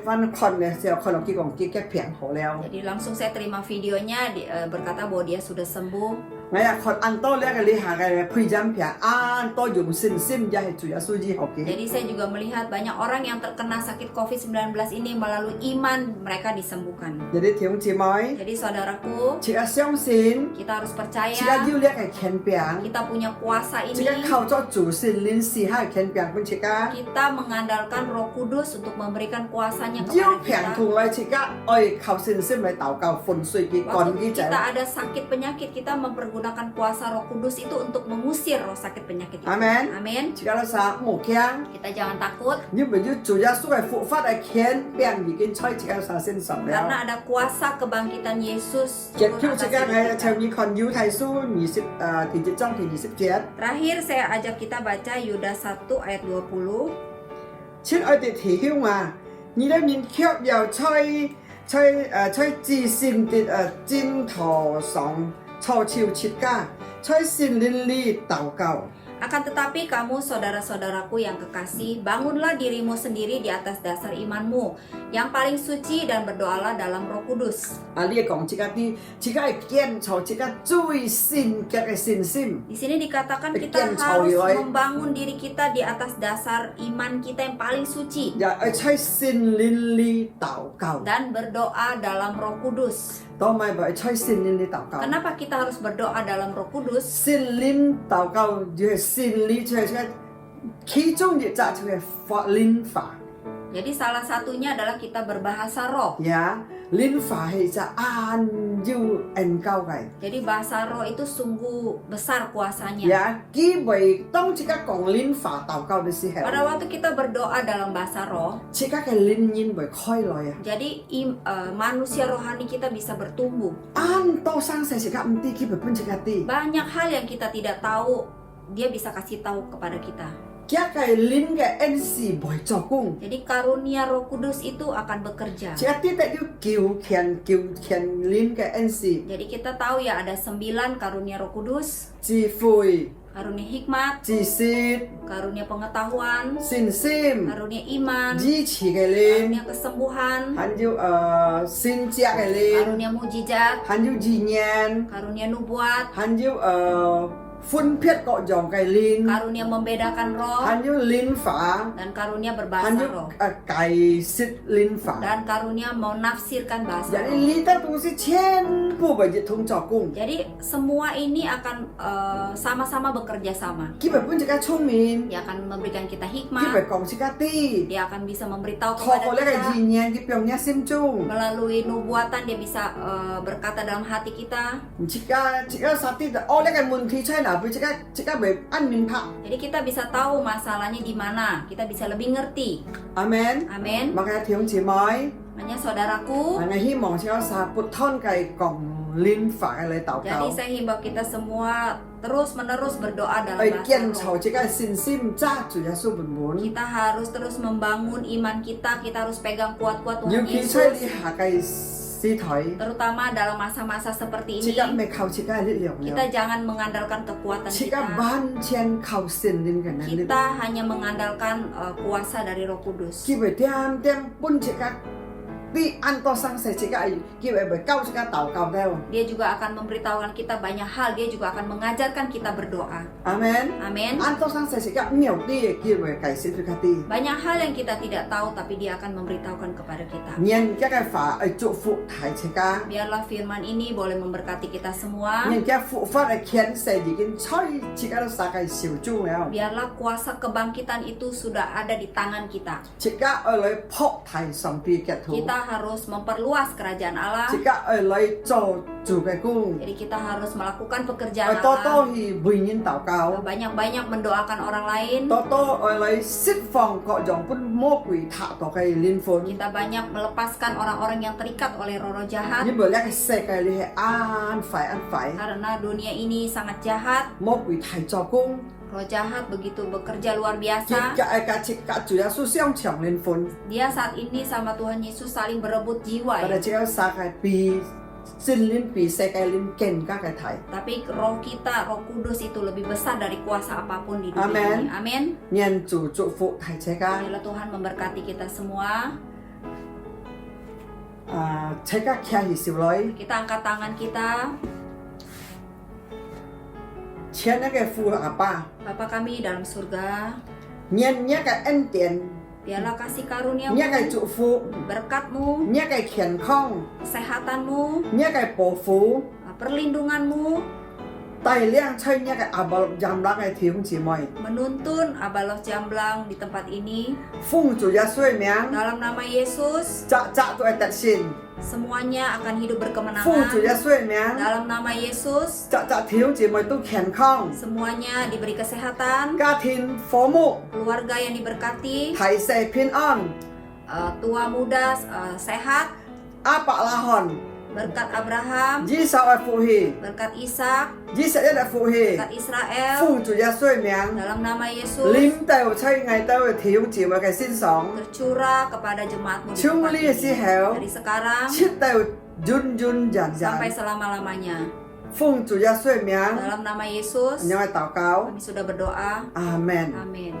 翻看嘅時候，看落佢講佢嘅平好了。 Jadi langsung saya terima videonya berkata bahwa dia sudah sembuh. 我看按多呢個你下嘅配針平，按多用信心，也係主要數字好嘅。 Jadi saya juga melihat banyak orang yang terkena sakit COVID-19 ini melalui iman mereka disembuhkan. 有啲弟兄姊妹， Jadi saudaraku, 只係相信， kita harus 只係 percaya 要呢個權柄， kita punya kuasa 只 ini. 係靠咗主聖靈試下權柄本只家。 Kita mengandalkan Roh Kudus untuk memberikan kuasanya 要 kepada 平 kita. 同嚟只家，愛靠信心嚟禱告，粉碎佢趕 Waktu 佢走。 kita ada sakit penyakit, kita mempergunakan kuasa Roh Kudus itu untuk mengusir roh sakit penyakit itu. Amen. Amin. 只係啥冇驚， Kita jangan takut 因為要主耶穌嘅復活嘅權柄已經在只係啥身上了。 karena ada kuasa kebangkitan Yesus 結 turun 束 atas 只間 hidup 係 kita. 從你看猶太書第7章第27。 Terakhir saya ajak kita baca Yudas 1 ayat 20. 親愛的弟兄啊，你的人卻要在自信的征途上操超切家，在聖靈裡禱告。 Akan tetapi kamu saudara-saudaraku yang kekasih, bangunlah dirimu sendiri di atas dasar imanmu yang paling suci dan berdoalah dalam Roh Kudus. 你講這個係建造這個最新嘅信心。 Di sini dikatakan Bikin kita harus coy. membangun diri kita di atas dasar iman kita yang paling suci 在聖靈裡禱告， dan berdoa dalam Roh Kudus. 當咪喺聖靈裡禱告。 Kenapa kita harus berdoa dalam Roh Kudus? 聖靈禱告就係聖靈出嚟，其中一則就係法靈法。 Jadi salah satunya adalah kita berbahasa roh.呀， linh phả hệ cha an yu en cao gầy Jadi bahasa roh itu sungguh besar kuasanya. ya ki bởi tông chỉ các còn linh phả tàu cao đi si Pada hẹo waktu kita berdoa dalam bahasa roh, chỉ các cái linh nhìn bởi khoi lòi à jadi manusia rohani kita bisa bertumbuh. an to sang sẽ chỉ các âm ti ki bởi pun chỉ các ti Banyak hal yang kita tidak tahu, dia bisa kasih tahu kepada kita. các cái linh cái en si bởi cho cung Jadi karunia Roh Kudus itu akan bekerja. chỉ các ti tại yêu kiều khian linh cái en si Jadi kita tahu ya ada 9 karunia Roh Kudus, chi phùi karunia hikmat, chi sit karunia pengetahuan, sin sim karunia iman, di chỉ cái linh karunia kesembuhan, hắn yu sin chia cái linh karunia mujizat, hắn yu di nhan karunia nubuat, hắn yu phun phiết cọ dòng cái linh karunia membedakan roh, hắn yu linh phá dan karunia hắn berbahasa yu roh, cái sit linh phá dan karunia menafsirkan bahasa jadi roh. lý ta tu si chen bu bởi dịch thông trò cung Jadi semua ini akan sama-sama bekerja sama. khi bởi pun chỉ các聪明 Dia akan memberikan kita khi bởi hikmat, còng chỉ các ti dia akan bisa memberitahu thọ có kepada lẽ cái kita. gì nhan cái piong nhá sim chung Melalui nubuatan dia bisa berkata dalam hati kita. chỉ các sát ti ô lẽ cái môn thi chơi nào với chỉ các bởi ăn mình phạ Jadi kita bisa tahu masalahnya di mana. Kita bisa lebih ngerti. amen Amin. mà cái thiếu chỉ mới Makanya saudaraku, mà ngày hi mong chỉ có sa bút thon cái còng linh phá cái lời tạo jadi cao saya himbau kita semua terus-menerus berdoa dalam ấy bahasa kiên roh. chầu chỉ cái xin sim cha chủ Giêsu bình muốn Kita harus terus membangun iman kita. Kita harus pegang kuat-kuat nhiều Tuhan khi chơi đi Yesus. hạ cái si thổi Terutama dalam masa-masa seperti chỉ ini. các mẹ khẩu chỉ các lý liệu Kita jangan mengandalkan kekuatan chỉ các kita. ban chen khẩu xin lên cái này Kita hanya mengandalkan kuasa dari Roh Kudus. khi bởi tiêm pun chỉ các đi ăn to sang sẽ chỉ các khi bởi cao chỉ các tàu cao theo Dia juga akan memberitahukan kita banyak hal. Dia juga akan mengajarkan kita berdoa. amen Amin. ăn to sang sẽ chỉ các nhiều đi khi bởi cái xin các đi Banyak hal yang kita tidak tahu tapi dia akan memberitahukan kepada kita. nhân các cái phá ở chỗ phụ thái chỉ các Biarlah firman ini boleh memberkati kita semua. nhân các phụ phát ở khiến sẽ đi cái chơi chỉ các sa cái siêu chung nào Biarlah kuasa kebangkitan itu sudah ada di tangan kita. chỉ các ở lấy phọ thái sòng pi kết thúc Kita harus memperluas kerajaan Allah. chỉ các ở lấy cho chủ cái cung Jadi kita harus melakukan ở pekerjaan to to Allah. thì bình nhân tạo cao Banyak-banyak mendoakan orang lain. to ở lấy xích phòng cọ dòng pun mô quỷ thả to cái liên phone Kita banyak melepaskan orang-orang yang terikat oleh roh-roh jahat. nhưng bởi lẽ cái xe cái lý hệ ăn phải Karena dunia ini sangat jahat. mô quỷ thải cho cung Roh jahat begitu bekerja luar cái biasa. cái chỉ cả chủ yếu số siêu trọng liên phone Dia saat ini sama Tuhan Yesus saling berebut jiwa và ya. chỉ có sa cái pi xin liên pi xe cái liên kèn các cái thải Tapi roh kita, Roh Kudus itu lebih besar dari kuasa apapun di dunia Amen. ini. Amin. nhân chủ phụ thải chế ca Biarlah Tuhan memberkati kita semua. chế ca kia hi siêu lối Kita angkat tangan kita. chiến cái phù hợp ba Bapa kami dalam surga, nhân nhé cái ân tiền biarlah kasih karuniamu, nhé cái trụ phụ berkatmu, nhé cái khiển không kesehatanmu, nhé cái bổ phú perlindunganmu, tay liang chơi nhé cái abal jam lá cái thiếu chỉ mày menuntun Abaloh Jamblang di tempat ini. phung chủ gia xuôi miếng Dalam nama Yesus, chạ tụi tật xin semuanya akan hidup phung chủ berkemenangan. gia xuôi miếng Dalam nama Yesus, chạ thiếu chỉ mày tu khiển không semuanya diberi kesehatan, ca thiên phó mộ keluarga yang diberkati, thải xe pin on tua muda sehat, a bạ la hòn berkat Abraham, di sao ai phụ hì berkat Ishak, di sẽ đã phụ hì berkat Israel. phung chủ gia xuôi miếng Dalam nama Yesus, lim tàu chơi ngày tàu thiếu chỉ mày cái xin sống tercurah kepada jemaatmu di chung tempat li si ini. heo Dari sekarang chiết tàu jun jun giản sampai giản selama-lamanya. phung chủ gia xuôi miếng Dalam nama Yesus, nhoi tàu cáo kami sudah berdoa. amen Amin.